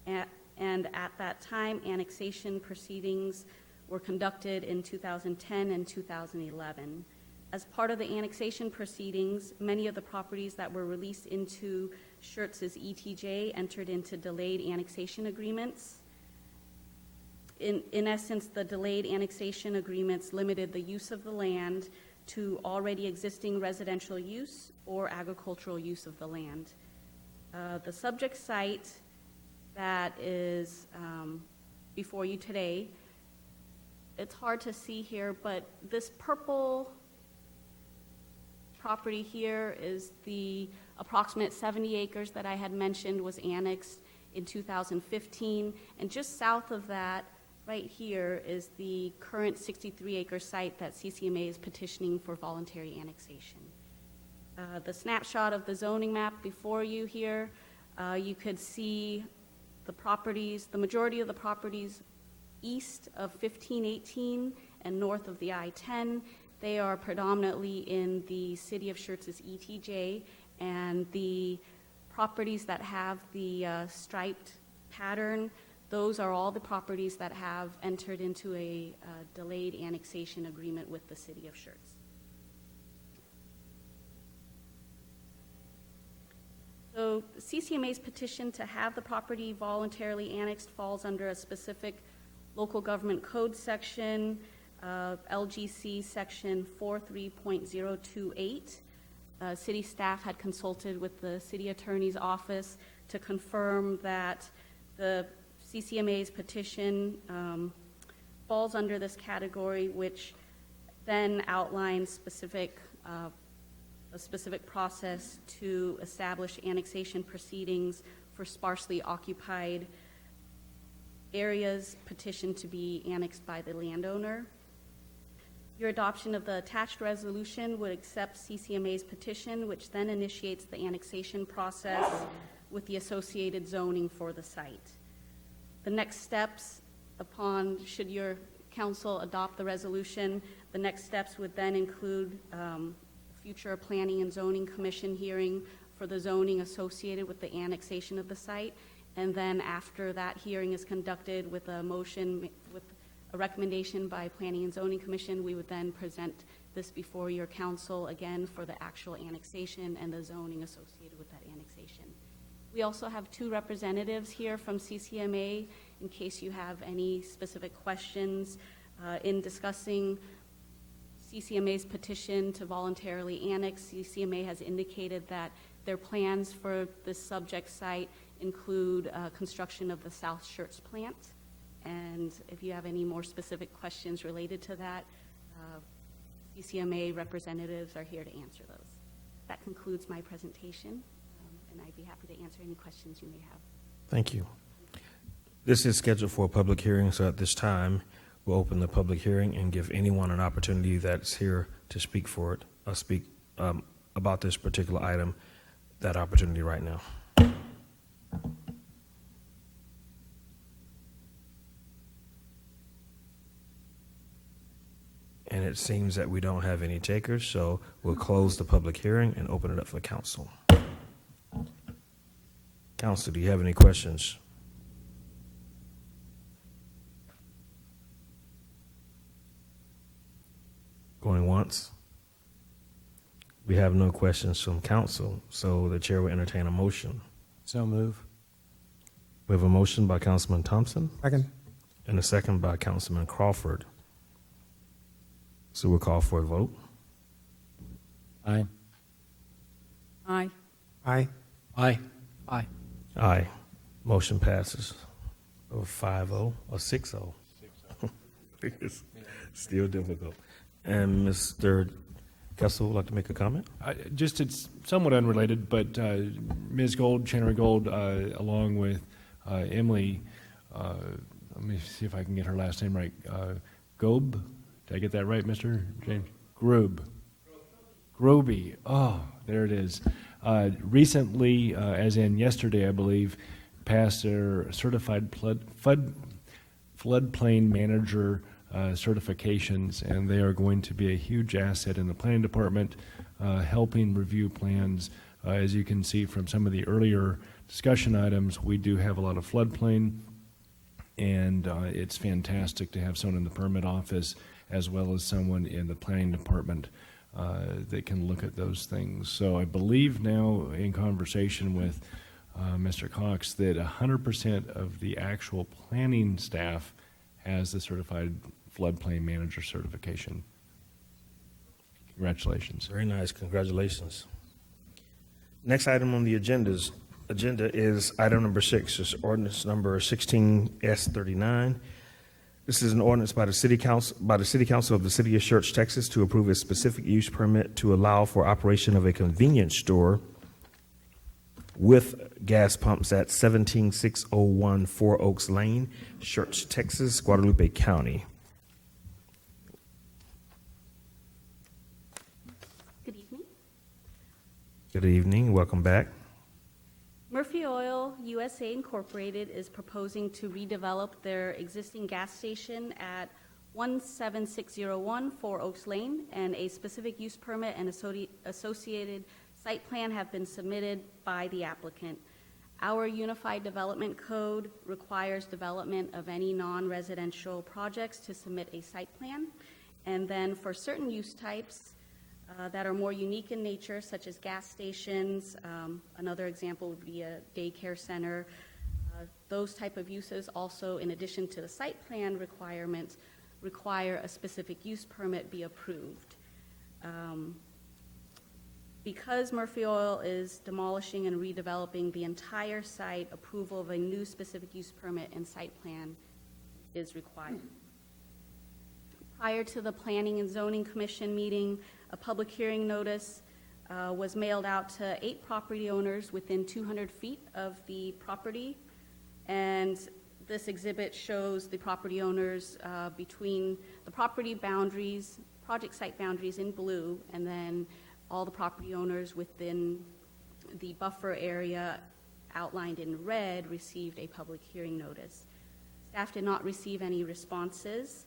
and at that time, annexation proceedings were conducted in 2010 and 2011. As part of the annexation proceedings, many of the properties that were released into Schertz's ETJ entered into delayed annexation agreements. In essence, the delayed annexation agreements limited the use of the land to already existing residential use or agricultural use of the land. The subject site that is before you today, it's hard to see here, but this purple property here is the approximate 70 acres that I had mentioned was annexed in 2015. And just south of that, right here, is the current 63-acre site that CCMA is petitioning for voluntary annexation. The snapshot of the zoning map before you here, you could see the properties, the majority of the properties east of 1518 and north of the I-10. They are predominantly in the city of Schertz's ETJ, and the properties that have the striped pattern, those are all the properties that have entered into a delayed annexation agreement with the city of Schertz. So CCMA's petition to have the property voluntarily annexed falls under a specific local government code section, LGC section 43.028. City staff had consulted with the city attorney's office to confirm that the CCMA's petition falls under this category, which then outlines a specific process to establish annexation proceedings for sparsely occupied areas petitioned to be annexed by the landowner. Your adoption of the attached resolution would accept CCMA's petition, which then initiates the annexation process with the associated zoning for the site. The next steps should your council adopt the resolution, the next steps would then include future planning and zoning commission hearing for the zoning associated with the annexation of the site. And then after that hearing is conducted with a motion, with a recommendation by Planning and Zoning Commission, we would then present this before your council again for the actual annexation and the zoning associated with that annexation. We also have 2 representatives here from CCMA in case you have any specific questions. In discussing CCMA's petition to voluntarily annex, CCMA has indicated that their plans for this subject site include construction of the South Schertz plant. And if you have any more specific questions related to that, CCMA representatives are here to answer those. That concludes my presentation, and I'd be happy to answer any questions you may have. Thank you. This is scheduled for a public hearing, so at this time, we'll open the public hearing and give anyone an opportunity that's here to speak for it, speak about this particular item, that opportunity right now. And it seems that we don't have any takers, so we'll close the public hearing and open it up for council. Council, do you have any questions? Going once? We have no questions from council, so the chair will entertain a motion. So move. We have a motion by Councilman Thompson. Second. And a second by Councilman Crawford. So we'll call for a vote. Aye. Aye. Aye. Aye. Aye. Aye. Motion passes. 5-0 or 6-0. It's still difficult. And Mr. Kessel would like to make a comment? Just, it's somewhat unrelated, but Ms. Gold, Chandler Gold, along with Emily, let me see if I can get her last name right. Gobe? Did I get that right, Mr. James? Grube. Groby. Oh, there it is. Recently, as in yesterday, I believe, passed their certified floodplain manager certifications, and they are going to be a huge asset in the planning department, helping review plans. As you can see from some of the earlier discussion items, we do have a lot of floodplain, and it's fantastic to have someone in the permit office as well as someone in the planning department that can look at those things. So I believe now, in conversation with Mr. Cox, that 100% of the actual planning staff has the certified floodplain manager certification. Congratulations. Very nice. Congratulations. Next item on the agenda is item number 6, is ordinance number 16S39. This is an ordinance by the City Council of the City of Schertz, Texas, to approve a specific use permit to allow for operation of a convenience store with gas pumps at 17601 Four Oaks Lane, Schertz, Texas, Guadalupe County. Good evening. Good evening. Welcome back. Murphy Oil USA Incorporated is proposing to redevelop their existing gas station at 17601 Four Oaks Lane, and a specific use permit and associated site plan have been submitted by the applicant. Our Unified Development Code requires development of any non-residential projects to submit a site plan, and then for certain use types that are more unique in nature, such as gas stations. Another example would be a daycare center. Those type of uses also, in addition to the site plan requirements, require a specific use permit be approved. Because Murphy Oil is demolishing and redeveloping the entire site, approval of a new specific use permit and site plan is required. Prior to the Planning and Zoning Commission meeting, a public hearing notice was mailed out to 8 property owners within 200 feet of the property. And this exhibit shows the property owners between the property boundaries, project site boundaries in blue, and then all the property owners within the buffer area outlined in red received a public hearing notice. Staff did not receive any responses.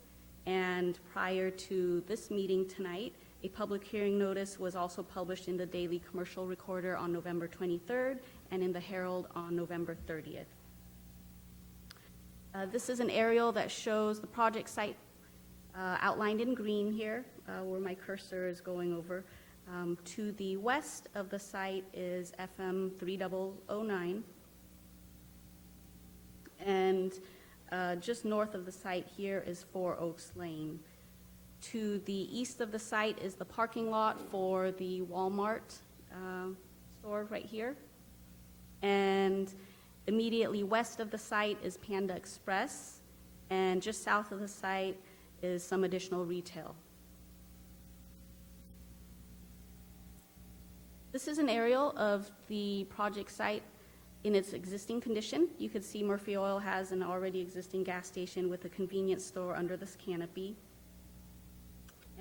And prior to this meeting tonight, a public hearing notice was also published in the Daily Commercial Recorder on November 23rd and in the Herald on November 30th. This is an aerial that shows the project site outlined in green here, where my cursor is going over. To the west of the site is FM 3009. And just north of the site here is Four Oaks Lane. To the east of the site is the parking lot for the Walmart store right here. And immediately west of the site is Panda Express. And just south of the site is some additional retail. This is an aerial of the project site in its existing condition. You can see Murphy Oil has an already existing gas station with a convenience store under this canopy.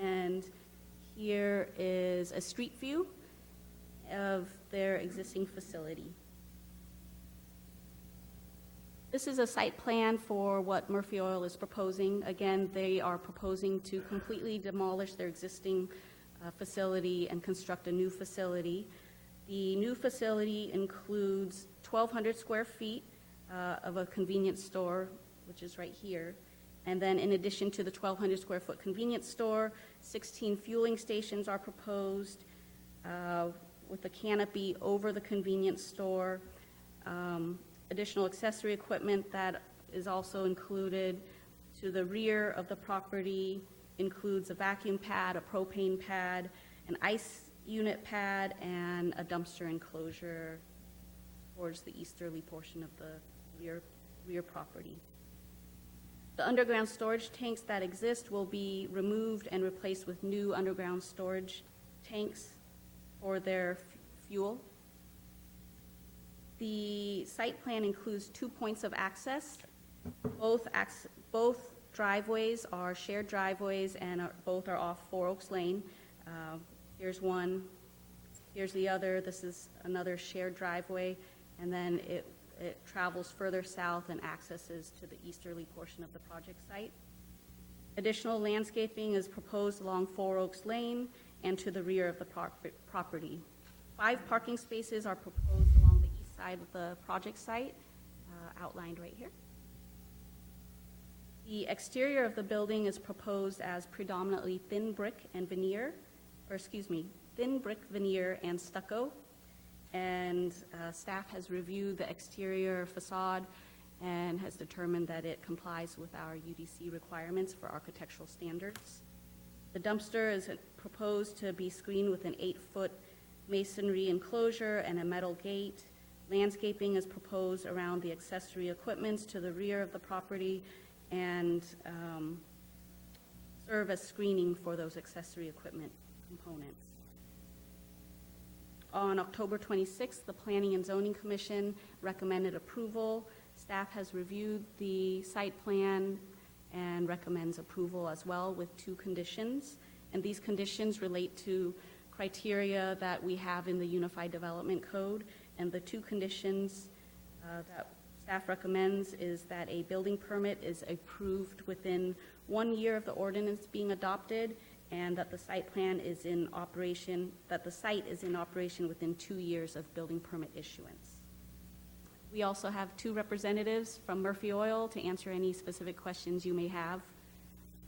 And here is a street view of their existing facility. This is a site plan for what Murphy Oil is proposing. Again, they are proposing to completely demolish their existing facility and construct a new facility. The new facility includes 1,200 square feet of a convenience store, which is right here. And then in addition to the 1,200 square foot convenience store, 16 fueling stations are proposed with a canopy over the convenience store. Additional accessory equipment that is also included to the rear of the property includes a vacuum pad, a propane pad, an ice unit pad, and a dumpster enclosure towards the easterly portion of the rear property. The underground storage tanks that exist will be removed and replaced with new underground storage tanks for their fuel. The site plan includes 2 points of access. Both driveways are shared driveways, and both are off Four Oaks Lane. Here's one, here's the other. This is another shared driveway, and then it travels further south and accesses to the easterly portion of the project site. Additional landscaping is proposed along Four Oaks Lane and to the rear of the property. 5 parking spaces are proposed along the east side of the project site, outlined right here. The exterior of the building is proposed as predominantly thin brick and veneer, thin brick veneer and stucco. And staff has reviewed the exterior facade and has determined that it complies with our UDC requirements for architectural standards. The dumpster is proposed to be screened with an 8-foot masonry enclosure and a metal gate. Landscaping is proposed around the accessory equipments to the rear of the property, and serve as screening for those accessory equipment components. On October 26th, the Planning and Zoning Commission recommended approval. Staff has reviewed the site plan and recommends approval as well with 2 conditions. And these conditions relate to criteria that we have in the Unified Development Code. And the 2 conditions that staff recommends is that a building permit is approved within 1 year of the ordinance being adopted, and that the site plan is in operation, that the site is in operation within 2 years of building permit issuance. We also have 2 representatives from Murphy Oil to answer any specific questions you may have.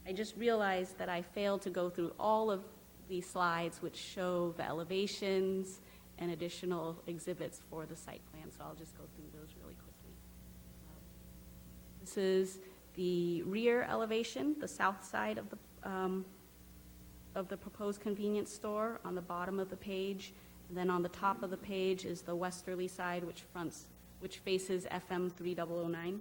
I just realized that I failed to go through all of these slides which show the elevations and additional exhibits for the site plan, so I'll just go through those really quickly. This is the rear elevation, the south side of the proposed convenience store on the bottom of the page, and then on the top of the page is the westerly side, which faces FM 3009.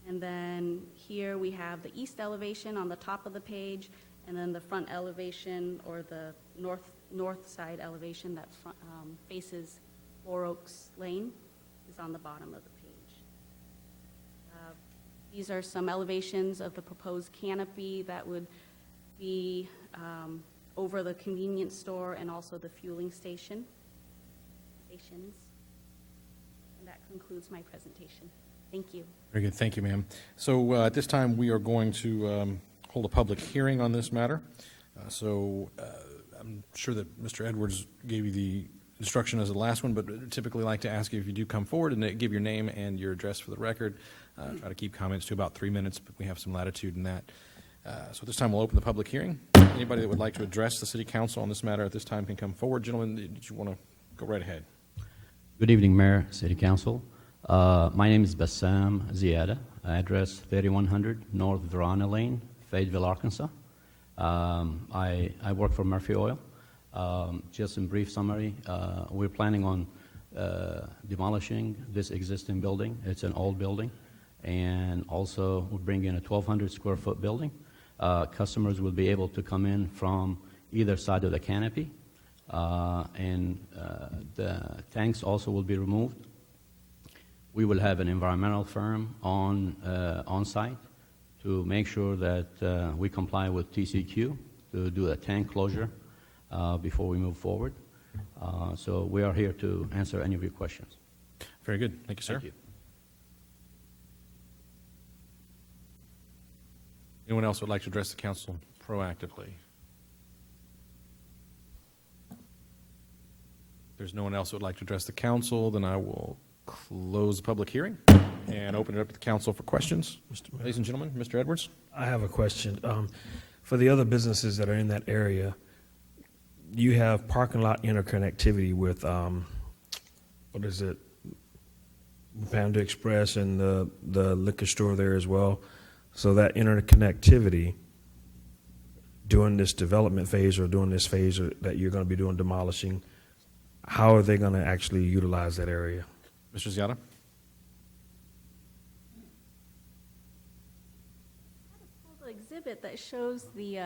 And then here we have the east elevation on the top of the page, and then the front elevation, or the north side elevation that faces Four Oaks Lane, is on the bottom of the page. These are some elevations of the proposed canopy that would be over the convenience store and also the fueling stations. And that concludes my presentation. Thank you. Very good. Thank you, ma'am. So at this time, we are going to hold a public hearing on this matter. I'm sure that Mr. Edwards gave you the instruction as the last one, but typically like to ask you if you do come forward and give your name and your address for the record. Try to keep comments to about 3 minutes, but we have some latitude in that. So at this time, we'll open the public hearing. Anybody that would like to address the City Council on this matter at this time can come forward. Gentlemen, did you want to go right ahead? Good evening, Mayor, City Council. My name is Bassam Ziada, address 3100 North Verona Lane, Fayetteville, Arkansas. I work for Murphy Oil. Just in brief summary, we're planning on demolishing this existing building. It's an old building. And also, we're bringing in a 1,200 square foot building. Customers will be able to come in from either side of the canopy. And the tanks also will be removed. We will have an environmental firm on site to make sure that we comply with TCQ to do a tank closure before we move forward. So we are here to answer any of your questions. Very good. Thank you, sir. Thank you. Anyone else would like to address the council proactively? If there's no one else who would like to address the council, then I will close the public hearing and open it up to the council for questions. Ladies and gentlemen, Mr. Edwards. I have a question. For the other businesses that are in that area, you have parking lot interconnectivity with, what is it, Panda Express and the liquor store there as well. So that interconnectivity during this development phase or during this phase that you're going to be doing demolishing, how are they going to actually utilize that area? Mr. Ziada? The exhibit that shows the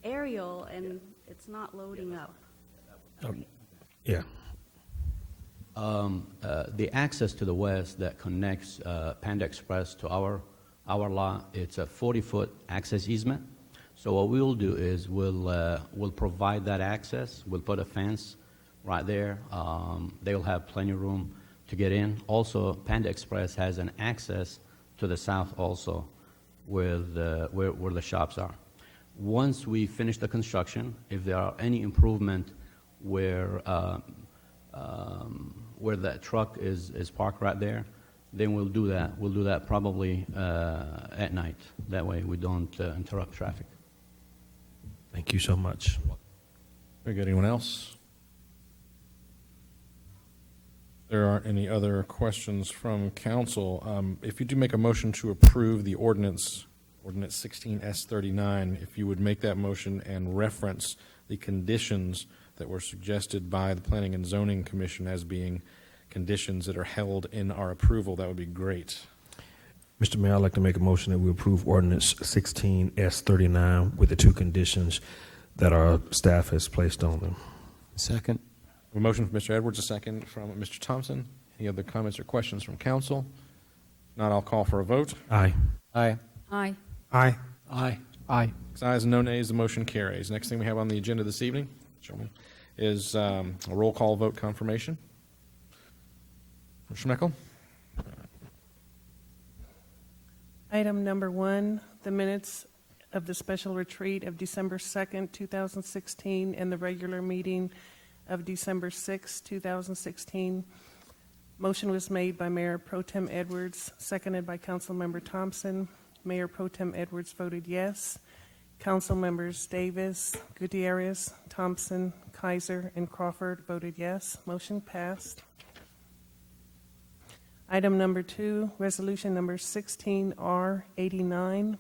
aerial, and it's not loading up. Yeah. The access to the west that connects Panda Express to our lot, it's a 40-foot access easement. So what we'll do is we'll provide that access. We'll put a fence right there. They'll have plenty of room to get in. Also, Panda Express has an access to the south also, where the shops are. Once we finish the construction, if there are any improvement where that truck is parked right there, then we'll do that. We'll do that probably at night. That way we don't interrupt traffic. Thank you so much. Very good. Anyone else? There aren't any other questions from council. If you do make a motion to approve the ordinance 16S39, if you would make that motion and reference the conditions that were suggested by the Planning and Zoning Commission as being conditions that are held in our approval, that would be great. Mr. Mayor, I'd like to make a motion that we approve ordinance 16S39 with the two conditions that our staff has placed on them. Second. A motion from Mr. Edwards, a second from Mr. Thompson. Any other comments or questions from council? If not, I'll call for a vote. Aye. Aye. Aye. Aye. Aye. Aye. 6 ayes and no nays, the motion carries. Next thing we have on the agenda this evening, gentlemen, is a roll call vote confirmation. Mr. Schmeckel? Item number 1, the minutes of the special retreat of December 2nd, 2016, and the regular meeting of December 6th, 2016. Motion was made by Mayor Pro Tem Edwards, seconded by Councilmember Thompson. Mayor Pro Tem Edwards voted yes. Council members Davis, Gutierrez, Thompson, Kaiser, and Crawford voted yes. Motion passed. Item number 2, resolution number 16R89.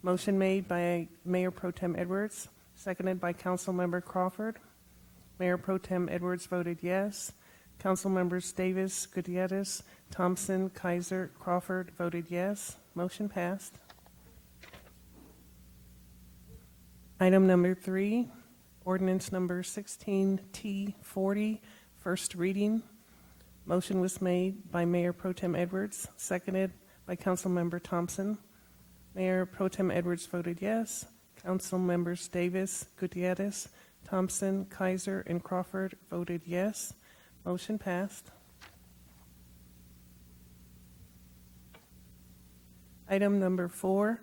Motion made by Mayor Pro Tem Edwards, seconded by Councilmember Crawford. Mayor Pro Tem Edwards voted yes. Council members Davis, Gutierrez, Thompson, Kaiser, Crawford voted yes. Motion passed. Item number 3, ordinance number 16T40, first reading. Motion was made by Mayor Pro Tem Edwards, seconded by Councilmember Thompson. Mayor Pro Tem Edwards voted yes. Council members Davis, Gutierrez, Thompson, Kaiser, and Crawford voted yes. Motion passed. Item number 4,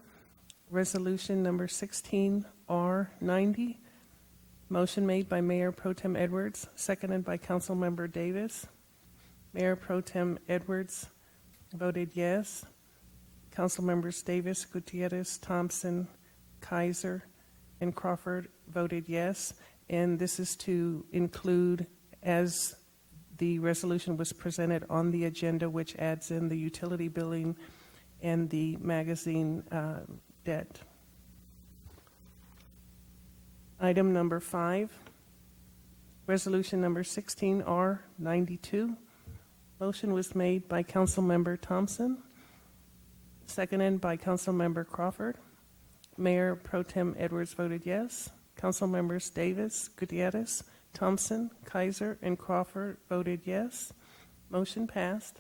resolution number 16R90. Motion made by Mayor Pro Tem Edwards, seconded by Councilmember Davis. Mayor Pro Tem Edwards voted yes. Council members Davis, Gutierrez, Thompson, Kaiser, and Crawford voted yes. And this is to include, as the resolution was presented on the agenda, which adds in the utility billing and the magazine debt. Item number 5, resolution number 16R92. Motion was made by Councilmember Thompson, seconded by Councilmember Crawford. Mayor Pro Tem Edwards voted yes. Council members Davis, Gutierrez, Thompson, Kaiser, and Crawford voted yes. Motion passed.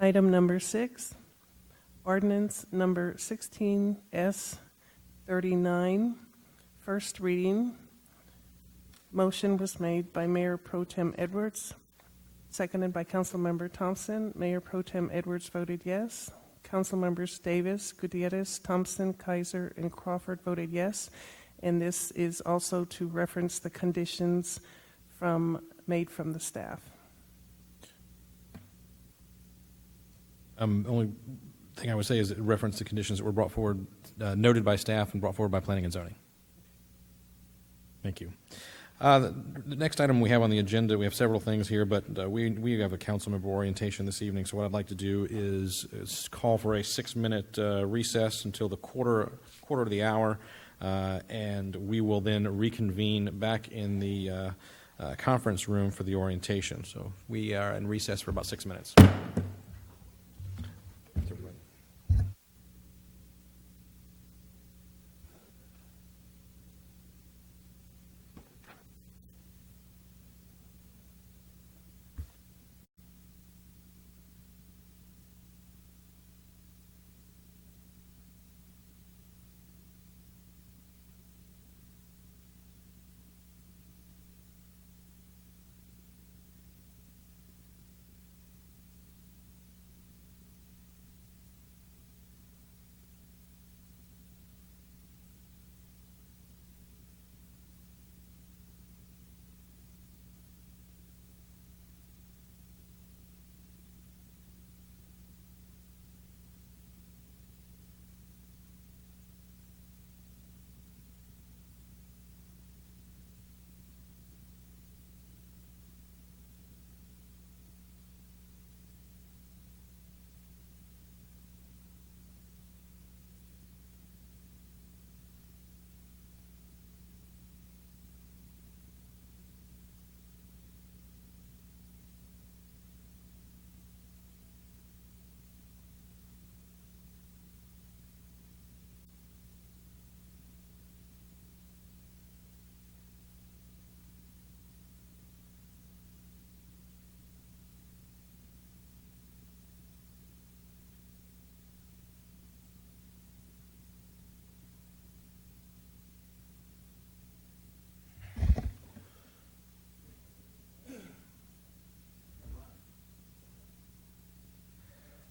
Item number 6, ordinance number 16S39, first reading. Motion was made by Mayor Pro Tem Edwards, seconded by Councilmember Thompson. Mayor Pro Tem Edwards voted yes. Council members Davis, Gutierrez, Thompson, Kaiser, and Crawford voted yes. And this is also to reference the conditions made from the staff. Only thing I would say is reference the conditions that were brought forward, noted by staff and brought forward by planning and zoning. Thank you. The next item we have on the agenda, we have several things here, but we have a council member orientation this evening. So what I'd like to do is call for a 6-minute recess until the quarter of the hour, and we will then reconvene back in the conference room for the orientation. So we are in recess for about 6 minutes.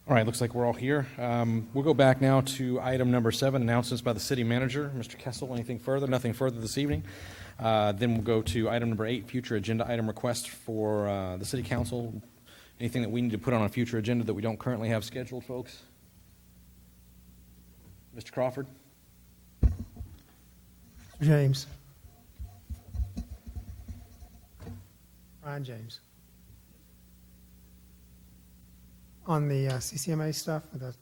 All right, looks like we're all here. We'll go back now to item number 7, announcements by the city manager. Mr. Kessel, anything further? Nothing further this evening. Then we'll go to item number 8, future agenda item request for the city council. Anything that we need to put on a future agenda that we don't currently have scheduled, folks? Mr. Crawford? James. Ryan James. On the CCMA stuff with the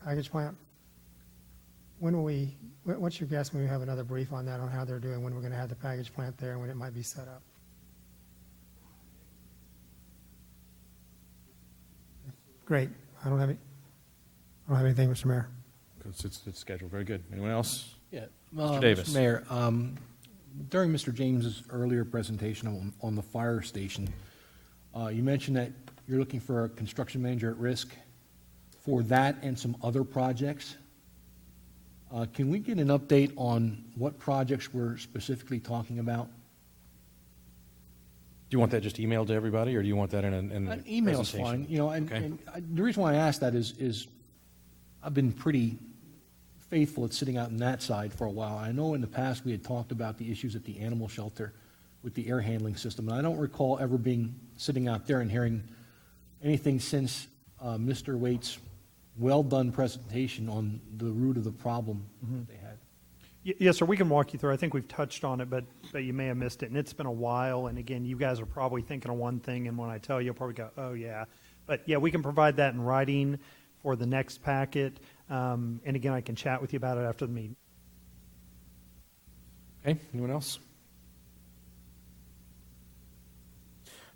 package plant, when will what's your guess when we have another brief on that, on how they're doing, when we're going to have the package plant there and when it might be set up? Great. I don't have anything, Mr. Mayor. It's scheduled. Very good. Anyone else? Yeah. Mr. Davis. Mr. Mayor, during Mr. James's earlier presentation on the fire station, you mentioned that you're looking for a construction manager at risk for that and some other projects. Can we get an update on what projects we're specifically talking about? Do you want that just emailed to everybody, or do you want that in An email's presentation? fine. You know, and the reason why I ask that is I've been pretty faithful at sitting out on that side for a while. I know in the past we had talked about the issues at the animal shelter with the air handling system, and I don't recall ever sitting out there and hearing anything since Mr. Waite's well-done presentation on the root of the problem that they had. Yes, sir, we can walk you through. I think we've touched on it, but you may have missed it, and it's been a while, and again, you guys are probably thinking of one thing, and when I tell you, you'll probably go, oh, yeah. But, yeah, we can provide that in writing for the next packet, and again, I can chat with you about it after the meeting. Okay, anyone else?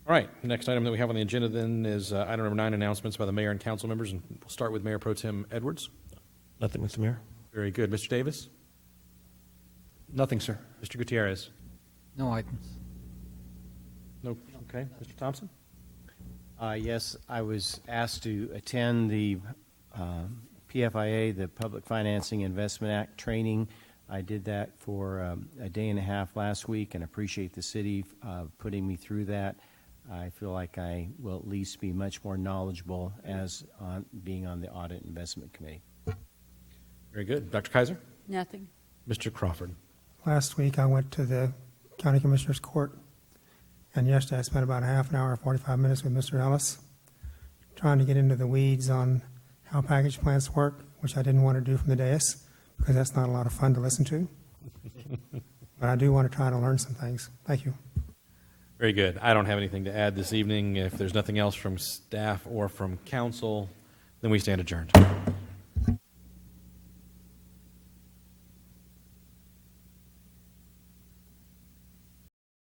All right, next item that we have on the agenda then is item number 9, announcements by the mayor and council members, and we'll start with Mayor Pro Tem Edwards. Nothing, Mr. Mayor. Very good. Mr. Davis? Nothing, sir. Mr. Gutierrez? No items. No. Okay. Mr. Thompson? Yes, I was asked to attend the PFIA, the Public Financing Investment Act training. I did that for a day and a half last week and appreciate the city putting me through that. I feel like I will at least be much more knowledgeable as being on the Audit Investment Committee. Very good. Dr. Kaiser? Nothing. Mr. Crawford? Last week I went to the County Commissioner's Court, and yesterday I spent about a half an hour, 45 minutes with Mr. Ellis, trying to get into the weeds on how package plants work, which I didn't want to do from the dais, because that's not a lot of fun to listen to. But I do want to try to learn some things. Thank you. Very good. I don't have anything to add this evening. If there's nothing else from staff or from council, then we stand adjourned.